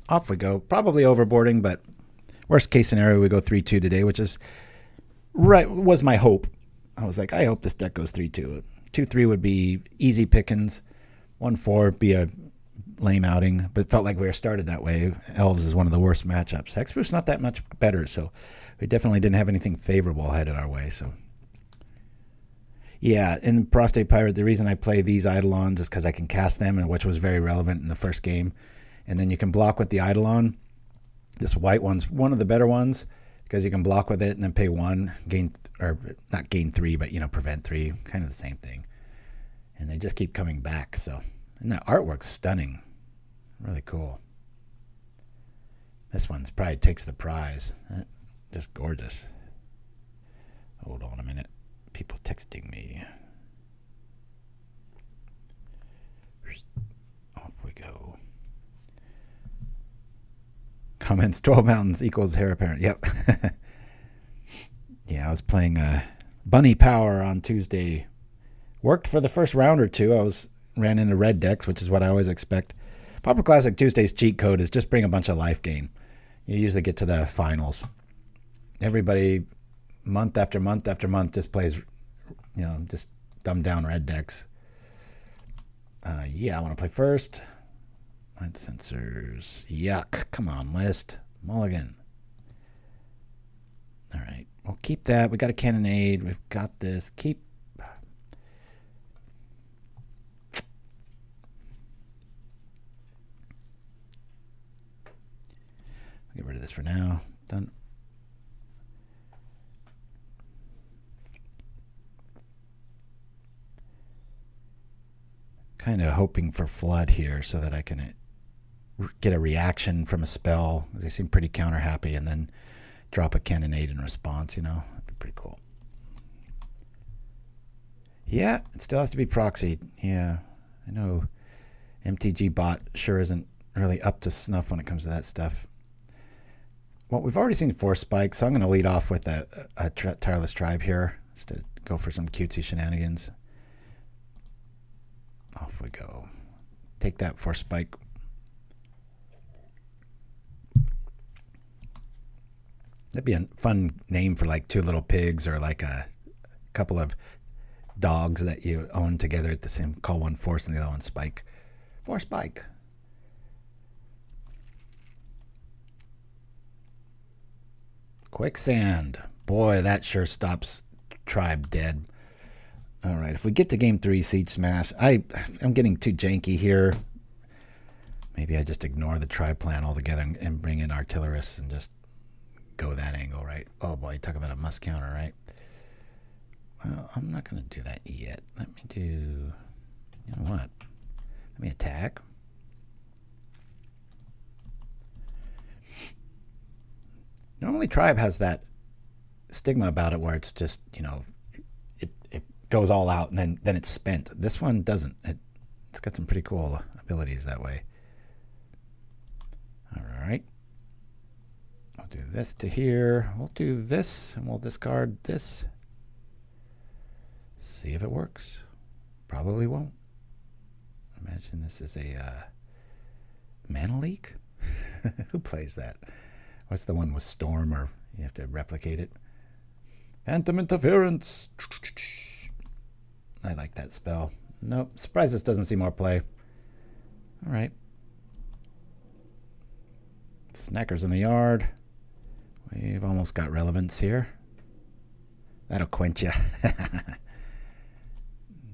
Speaker 2: Off we go. Probably overboarding, but worst case scenario, we go 3-2 today, which is was my hope. I was like, I hope this deck goes 3-2. 2-3 would be easy pickings. 1-4 be a lame outing, but it felt like we were started that way. Elves is one of the worst matchups. Hexproof's not that much better, so we definitely didn't have anything favorable headed our way. So yeah, in Prostate Pirate, the reason I play these Eidolons is because I can cast them, and which was very relevant in the first game. And then you can block with the Eidolon. This white one's one of the better ones, because you can block with it and then pay 1, gain, or not gain 3, but prevent 3, kind of the same thing. And they just keep coming back. So, and that artwork's stunning, really cool. This one's probably takes the prize. Just gorgeous. Hold on a minute. People texting me. Off we go. Comments, 12 mountains equals heir apparent. Yep. Yeah, I was playing Bunny Power on Tuesday. Worked for the first round or two. Ran into red decks, which is what I always expect. Pauper Classic Tuesday's cheat code is just bring a bunch of life gain. You usually get to the finals. Everybody, month after month after month, just plays, just dumbed down red decks. Yeah, I want to play first. Light sensors. Yuck. Come on, list. Mulligan. All right. We'll keep that. We got a Cannonade. We've got this. Keep. Get rid of this for now. Done. Kind of hoping for flood here so that I can get a reaction from a spell. They seem pretty counter happy, and then drop a Cannonade in response. That'd be pretty cool. Yeah, it still has to be proxied. Yeah, I know MTG bot sure isn't really up to snuff when it comes to that stuff. Well, we've already seen 4 spikes, so I'm going to lead off with a Tireless Tribe here, just to go for some cutesy shenanigans. Off we go. Take that 4 spike. That'd be a fun name for like 2 little pigs, or like a couple of dogs that you own together at the same. Call one Force and the other one Spike. 4 spike. Quicksand. Boy, that sure stops Tribe dead. All right, if we get to game 3, Siege Smash, I'm getting too janky here. Maybe I just ignore the Tribe plan altogether and bring in Artillerists and just go that angle, right? Oh boy, talk about a must counter, right? Well, I'm not going to do that yet. Let me do, you know what? Let me attack. Normally Tribe has that stigma about it where it's just, it goes all out and then it's spent. This one doesn't. It's got some pretty cool abilities that way. All right. I'll do this to here. We'll do this and we'll discard this. See if it works. Probably won't. Imagine this is a mana leak. Who plays that? What's the one with Storm, or you have to replicate it? Phantom Interference. I like that spell. Nope. Surprised this doesn't see more play. All right. Snackers in the yard. We've almost got relevance here. That'll quench you.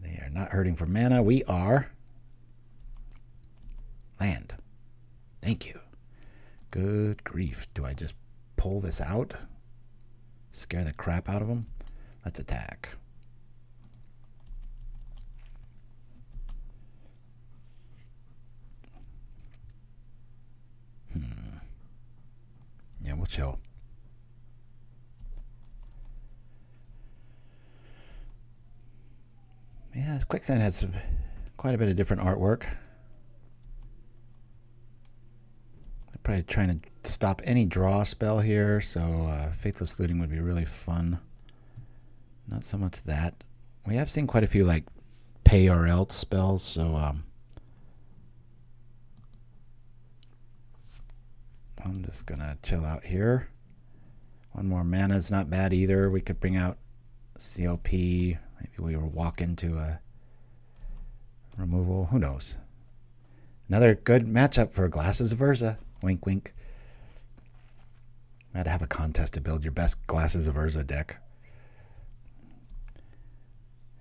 Speaker 2: They are not hurting for mana. We are. Land. Thank you. Good grief. Do I just pull this out? Scare the crap out of them? Let's attack. Yeah, we'll chill. Yeah, Quicksand has quite a bit of different artwork. Probably trying to stop any draw spell here, so Faithless Looting would be really fun. Not so much that. We have seen quite a few like pay or else spells, so I'm just gonna chill out here. One more mana is not bad either. We could bring out COP. Maybe we will walk into a removal. Who knows? Another good matchup for Glasses of Urza. Wink, wink. Might have a contest to build your best Glasses of Urza deck.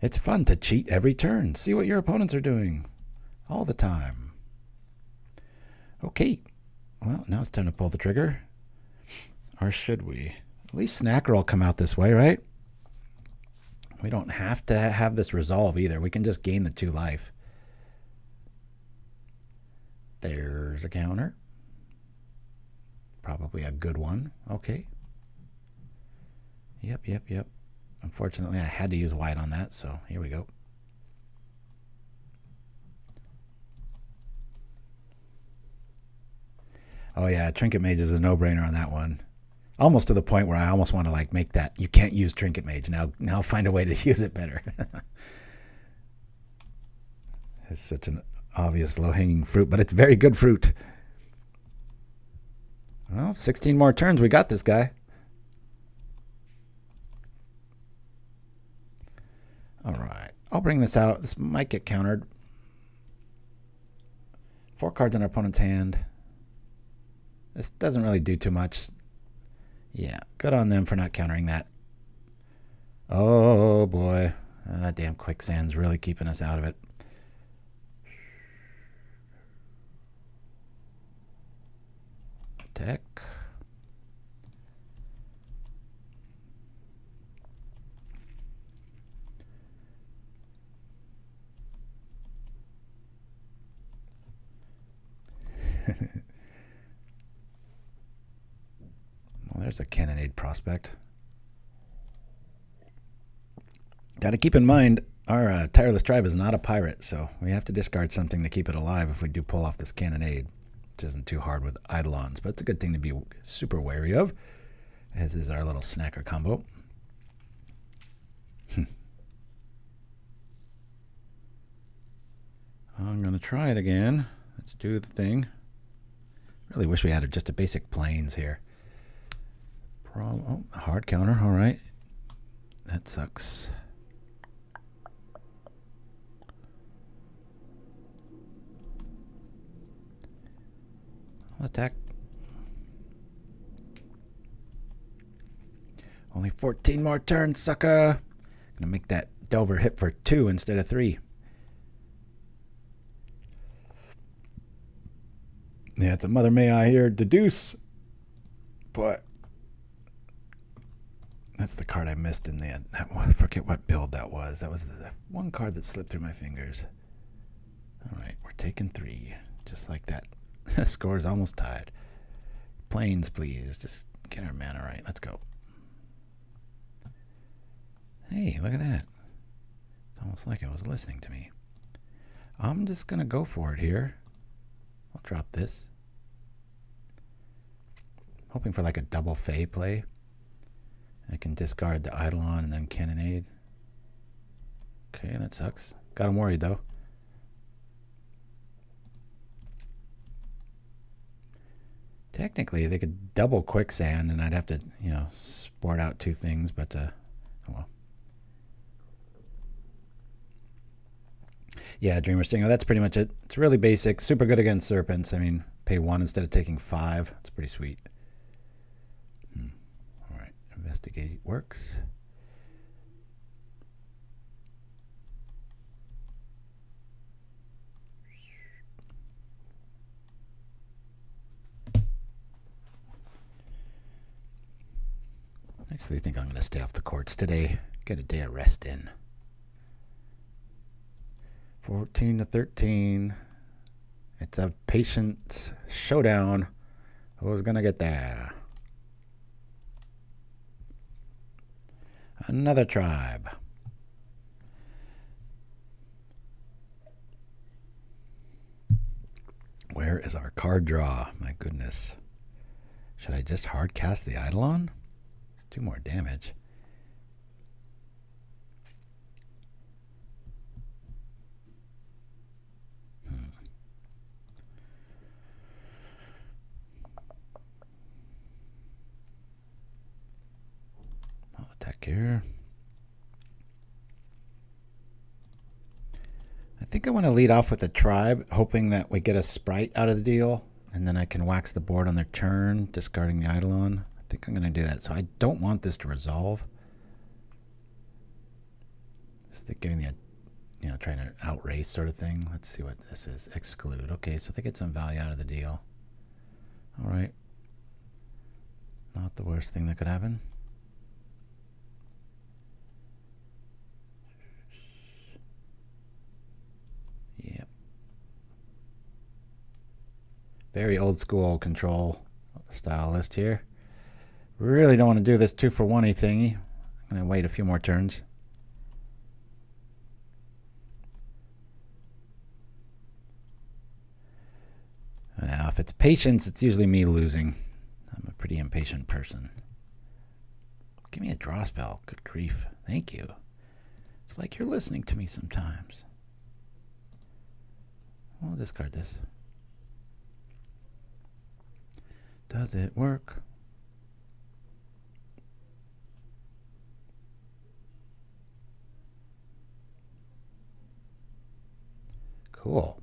Speaker 2: It's fun to cheat every turn. See what your opponents are doing. All the time. Okay. Well, now it's time to pull the trigger. Or should we? At least Snacker will come out this way, right? We don't have to have this resolve either. We can just gain the 2 life. There's a counter. Probably a good one. Okay. Yep. Unfortunately, I had to use white on that, so here we go. Oh yeah, Trinket Mage is a no-brainer on that one. Almost to the point where I almost want to like make that you can't use Trinket Mage. Now find a way to use it better. It's such an obvious low-hanging fruit, but it's very good fruit. Well, 16 more turns. We got this guy. All right. I'll bring this out. This might get countered. 4 cards in our opponent's hand. This doesn't really do too much. Yeah, good on them for not countering that. Oh, boy. Damn quicksand's really keeping us out of it. Deck. Well, there's a Cannonade prospect. Got to keep in mind, our Tireless Tribe is not a pirate, so we have to discard something to keep it alive if we do pull off this Cannonade, which isn't too hard with Eidolons, but it's a good thing to be super wary of, as is our little snacker combo. I'm going to try it again. Let's do the thing. Really wish we had just a basic plains here. Oh, hard counter. All right. That sucks. I'll attack. Only 14 more turns, sucker. Gonna make that Delver hit for 2 instead of 3. Yeah, it's a Mother May I here, deduce. But that's the card I missed in the end. I forget what build that was. That was the one card that slipped through my fingers. All right, we're taking 3. Just like that. Score's almost tied. Plains, please. Just get our mana right. Let's go. Hey, look at that. It's almost like it was listening to me. I'm just going to go for it here. I'll drop this. Hoping for like a double Fae play. I can discard the Eidolon and then Cannonade. Okay, that sucks. Got him worried though. Technically, they could double quicksand and I'd have to, sport out 2 things, but, oh well. Yeah, Dreamer Stinger, that's pretty much it. It's really basic, super good against serpents. I mean, pay 1 instead of taking 5. That's pretty sweet. All right, investigate works. Actually, I think I'm going to stay off the courts today. Get a day of rest in. 14-13. It's a patience showdown. Who's going to get there? Another tribe. Where is our card draw? My goodness. Should I just hard cast the Eidolon? 2 more damage. I'll attack here. I think I want to lead off with a tribe, hoping that we get a sprite out of the deal, and then I can wax the board on their turn, discarding the Eidolon. I think I'm going to do that. So I don't want this to resolve. Just giving the, trying to outrace sort of thing. Let's see what this is. Exclude. Okay, so they get some value out of the deal. All right. Not the worst thing that could happen. Yep. Very old school control style list here. Really don't want to do this 2-for-1 thingy. I'm going to wait a few more turns. Now, if it's patience, it's usually me losing. I'm a pretty impatient person. Give me a draw spell. Good grief. Thank you. It's like you're listening to me sometimes. I'll discard this. Does it work? Cool.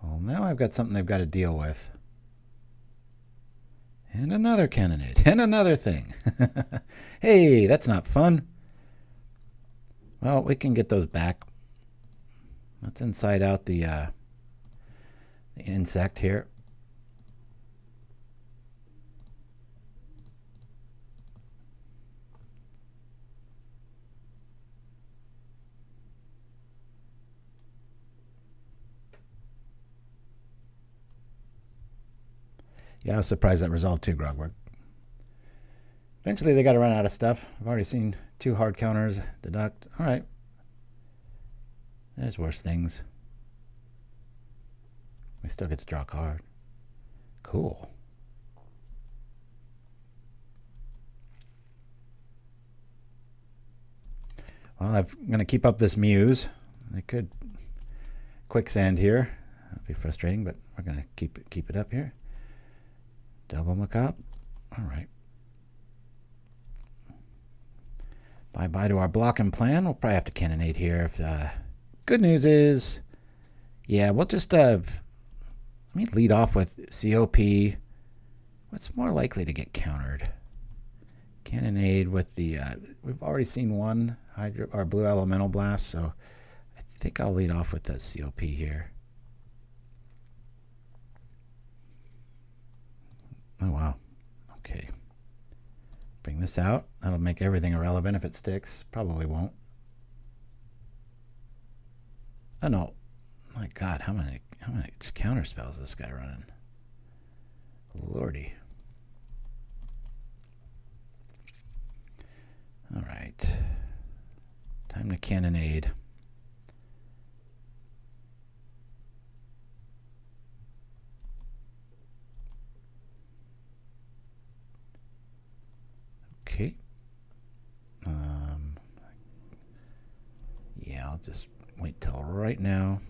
Speaker 2: Well, now I've got something they've got to deal with. And another cannonade. And another thing. Hey, that's not fun. Well, we can get those back. Let's inside out the insect here. Yeah, I was surprised that resolved too, Grogwork. Eventually they got to run out of stuff. I've already seen 2 hard counters, deduct. All right. There's worse things. We still get to draw a card. Cool. Well, I'm going to keep up this muse. I could quicksand here. That'll be frustrating, but we're going to keep it up here. Double macabre. All right. Bye-bye to our blocking plan. We'll probably have to cannonade here. If good news is, yeah, we'll just let me lead off with COP. What's more likely to get countered? Cannonade with the we've already seen one hydro or blue elemental blast, so I think I'll lead off with the COP here. Oh wow. Okay. Bring this out. That'll make everything irrelevant if it sticks. Probably won't. Oh no. My God, how many counter spells is this guy running? Lordy. All right. Time to cannonade. Okay. Yeah, I'll just wait till right now.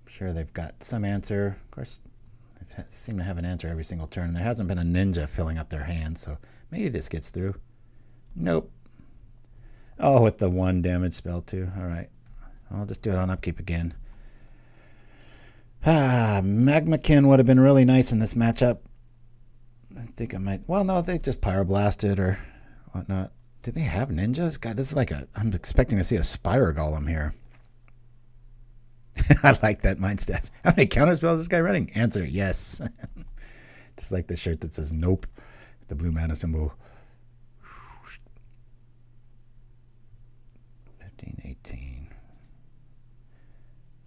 Speaker 2: Sure, they've got some answer. Of course, they seem to have an answer every single turn. There hasn't been a ninja filling up their hand, so maybe this gets through. Nope. Oh, with the 1 damage spell too. All right. I'll just do it on upkeep again. Magmakin would have been really nice in this matchup. I think I might. Well, no, they just Pyroblasted or whatnot. Do they have ninjas? God, this is like a. I'm expecting to see a Spire Golem here. I like that mindset. How many counter spells is this guy running? Answer, yes. Just like the shirt that says nope. The blue mana symbol. 15, 18.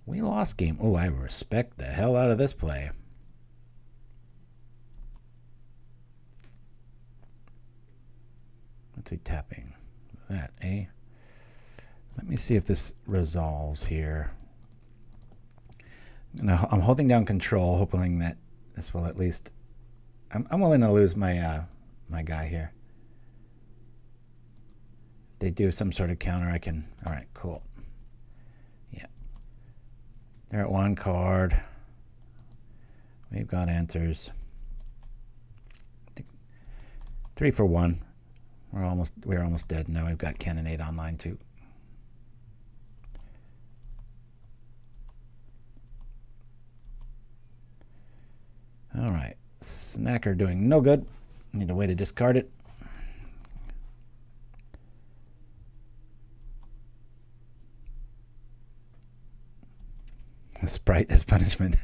Speaker 2: We lost game. Oh, I respect the hell out of this play. What's he tapping? That, eh? Let me see if this resolves here. I'm holding down control, hoping that this will at least. I'm willing to lose my my guy here. If they do some sort of counter, I can. All right, cool. Yeah, they're at 1 card. We've got answers. 3 for 1. We're almost dead. Now we've got Cannonade online too. All right, Snacker doing no good. Need a way to discard it. Sprite as punishment.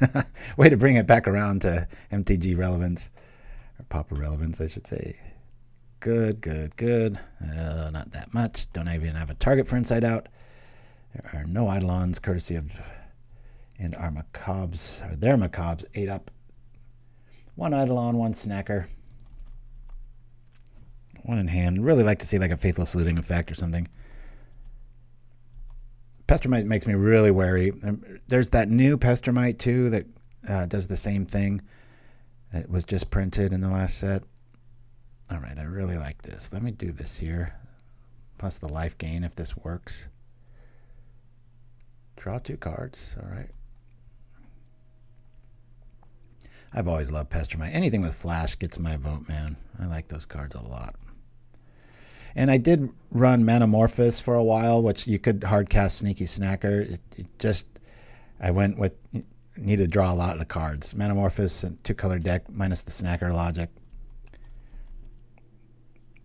Speaker 2: Way to bring it back around to MTG relevance, or Pauper relevance, I should say. Good, good, good. Not that much. Don't even have a target for Inside Out. There are no Eidolons, courtesy of, and our Macabres, or their Macabres, ate up One Eidolon, one Snacker. One in hand. Really like to see like a Faithless Looting effect or something. Pestermite makes me really wary. There's that new Pestermite too that does the same thing. It was just printed in the last set. All right, I really like this. Let me do this here. Plus the life gain if this works. Draw 2 cards. All right. I've always loved Pestermite. Anything with flash gets my vote, man. I like those cards a lot. And I did run Manamorphous for a while, which you could hardcast Sneaky Snacker. I went with, need to draw a lot of the cards. Manamorphous and 2-color deck minus the Snacker logic.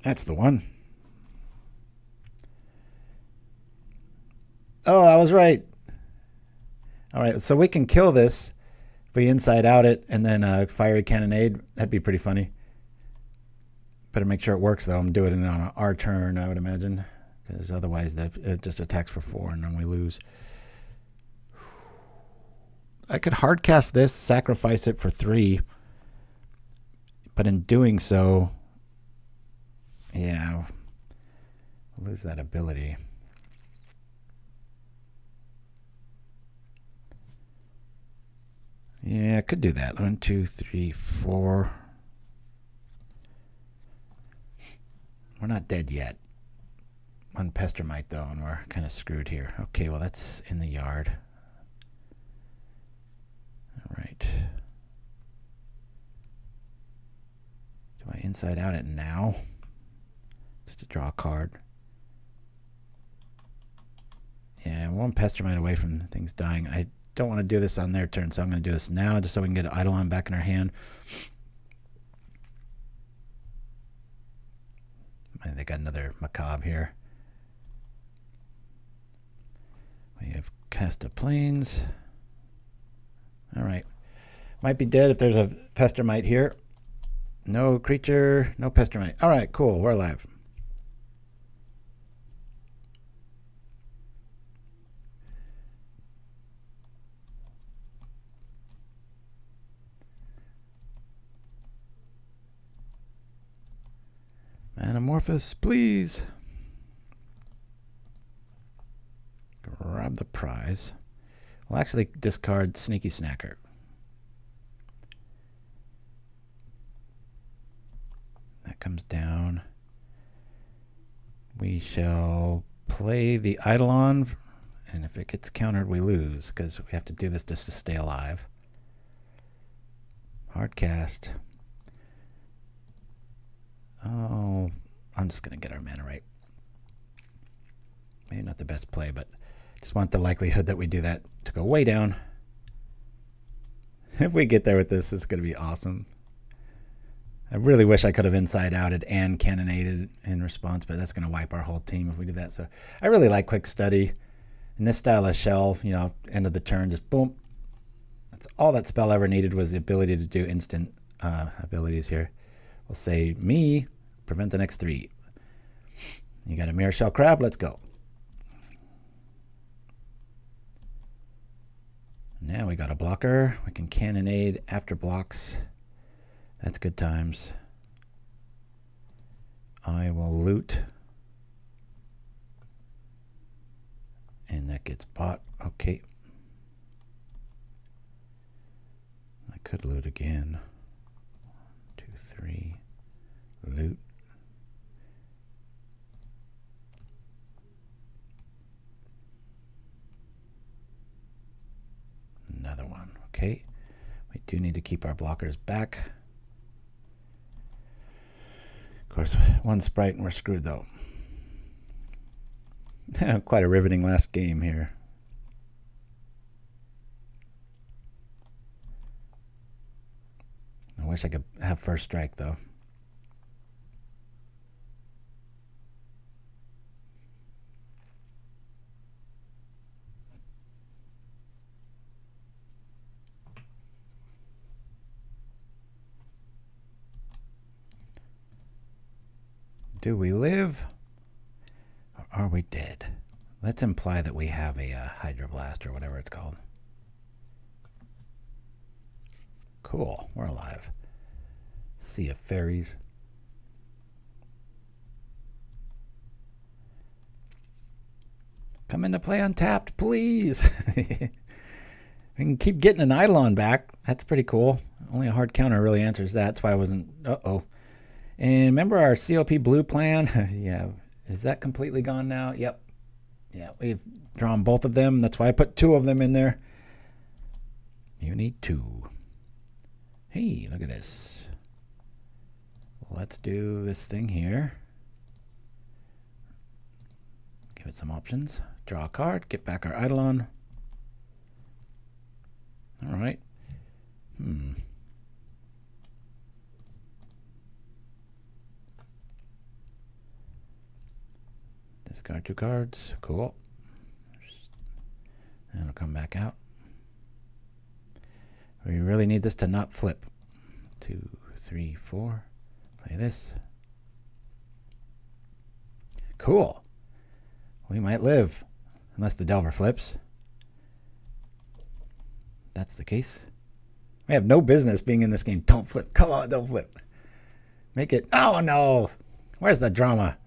Speaker 2: That's the one. Oh, I was right. All right, so we can kill this if we inside out it and then Fiery Cannonade. That'd be pretty funny. Better make sure it works, though. I'm doing it on our turn, I would imagine, because otherwise it just attacks for 4 and then we lose. I could hardcast this, sacrifice it for 3, but in doing so, yeah, I'll lose that ability. Yeah, I could do that. 1, 2, 3, 4. We're not dead yet. One Pestermite, though, and we're kind of screwed here. Okay, well, that's in the yard. All right. Do I inside out it now? Just to draw a card. Yeah, one Pestermite away from things dying. I don't want to do this on their turn, so I'm going to do this now just so we can get Eidolon back in our hand. They got another Macabre here. We have Cast of Plains. All right. Might be dead if there's a Pestermite here. No creature, no Pestermite. All right, cool. We're alive. Manamorphous, please. Grab the prize. We'll actually discard Sneaky Snacker. That comes down. We shall play the Eidolon, and if it gets countered, we lose, because we have to do this just to stay alive. Hard cast. Oh, I'm just going to get our mana right. Maybe not the best play, but just want the likelihood that we do that to go way down. If we get there with this, it's going to be awesome. I really wish I could have inside-outed and cannonaded in response, but that's going to wipe our whole team if we do that. So I really like Quick Study. In this style of shell, you know, end of the turn, just boom. That's all that spell ever needed, was the ability to do instant abilities here. We'll say me, prevent the next 3. You got a Mirror Shell Crab, let's go. Now we got a blocker. We can cannonade after blocks. That's good times. I will loot. And that gets bought. Okay. I could loot again. 1, 2, 3. Loot. Another one. Okay. We do need to keep our blockers back. Of course, one sprite and we're screwed, though. Quite a riveting last game here. I wish I could have first strike, though. Do we live? Or are we dead? Let's imply that we have a Hydroblast or whatever it's called. Cool, we're alive. Sea of Fairies. Come into play untapped, please. We can keep getting an Eidolon back. That's pretty cool. Only a hard counter really answers that. That's why I wasn't... Uh-oh. And remember our COP blue plan? Yeah. Is that completely gone now? Yep. Yeah, we've drawn both of them. That's why I put 2 of them in there. You need 2. Hey, look at this. Let's do this thing here. Give it some options. Draw a card. Get back our Eidolon. All right. Discard 2 cards. Cool. And it'll come back out. We really need this to not flip. 2, 3, 4. Play this. Cool. We might live. Unless the Delver flips. That's the case. We have no business being in this game. Don't flip. Come on, don't flip. Make it. Oh, no. Where's the drama?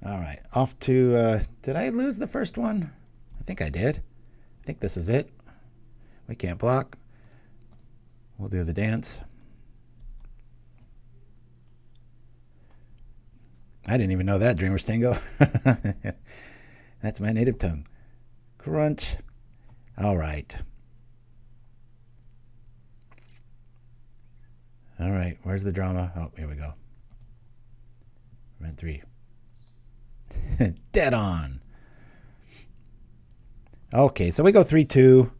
Speaker 2: All right. Off to... did I lose the first one? I think I did. I think this is it. We can't block. We'll do the dance. I didn't even know that, Dreamer's Tango. That's my native tongue. Crunch. All right. All right. Where's the drama? Oh, here we go. Event 3. Dead on. Okay, so we go 3-2.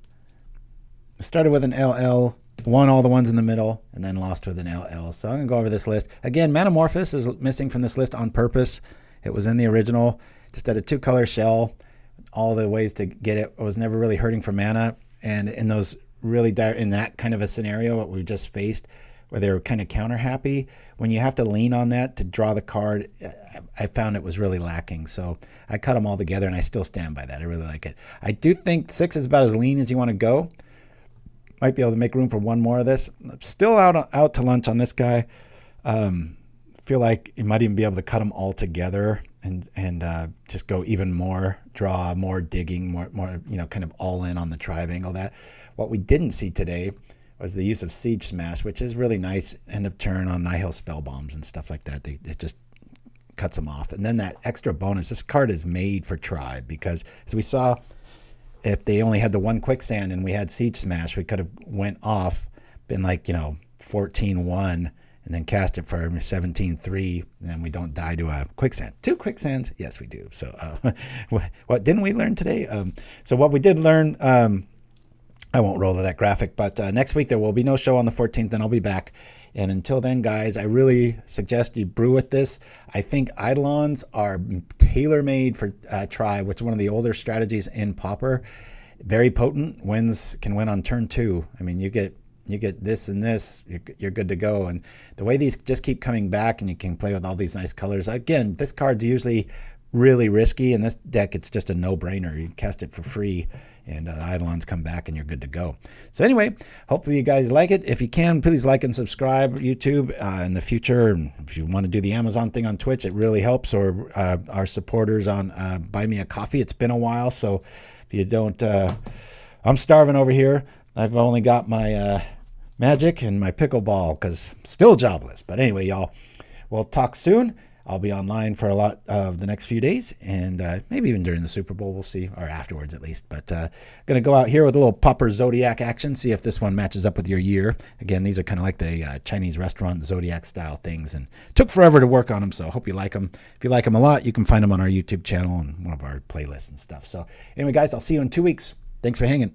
Speaker 2: Started with an LL, won all the ones in the middle, and then lost with an LL. So I'm going to go over this list. Again, Manamorphous is missing from this list on purpose. It was in the original. Just had a 2-color shell. All the ways to get it was never really hurting for mana. And in those really in that kind of a scenario, what we just faced, where they were kind of counter happy, when you have to lean on that to draw the card, I found it was really lacking. So I cut them all together, and I still stand by that. I really like it. I do think 6 is about as lean as you want to go. Might be able to make room for one more of this. I'm still out to lunch on this guy. Feel like you might even be able to cut them all together and just go even more, draw more, digging more, kind of all in on the tribe angle. That what we didn't see today was the use of Siege Smash, which is really nice. End of turn on Nihil spell bombs and stuff like that. It just cuts them off. And then that extra bonus. This card is made for tribe because, as we saw, if they only had the 1 quicksand and we had Siege Smash, we could have went off, been like, 14-1, and then cast it for 17-3, and then we don't die to a quicksand. 2 quicksands? Yes, we do. So what didn't we learn today? So what we did learn, I won't roll to that graphic, but next week there will be no show on the 14th, and I'll be back. And until then, guys, I really suggest you brew with this. I think Eidolons are tailor-made for Tribe, which is one of the older strategies in Pauper. Very potent. Can win on turn 2. I mean, you get this and this, you're good to go. And the way these just keep coming back, and you can play with all these nice colors. Again, this card's usually really risky. In this deck, it's just a no-brainer. You cast it for free, and the Eidolons come back, and you're good to go. So anyway, hopefully you guys like it. If you can, please like and subscribe YouTube in the future. And if you want to do the Amazon thing on Twitch, it really helps. Or our supporters on Buy Me a Coffee. It's been a while, so if you don't... I'm starving over here. I've only got my Magic and my pickleball because still jobless. But anyway, y'all, we'll talk soon. I'll be online for a lot of the next few days, and maybe even during the Super Bowl, we'll see, or afterwards at least. But going to go out here with a little Pauper Zodiac action, see if this one matches up with your year. Again, these are kind of like the Chinese restaurant Zodiac style things, and took forever to work on them, so I hope you like them. If you like them a lot, you can find them on our YouTube channel and one of our playlists and stuff. So anyway, guys, I'll see you in 2 weeks. Thanks for hanging.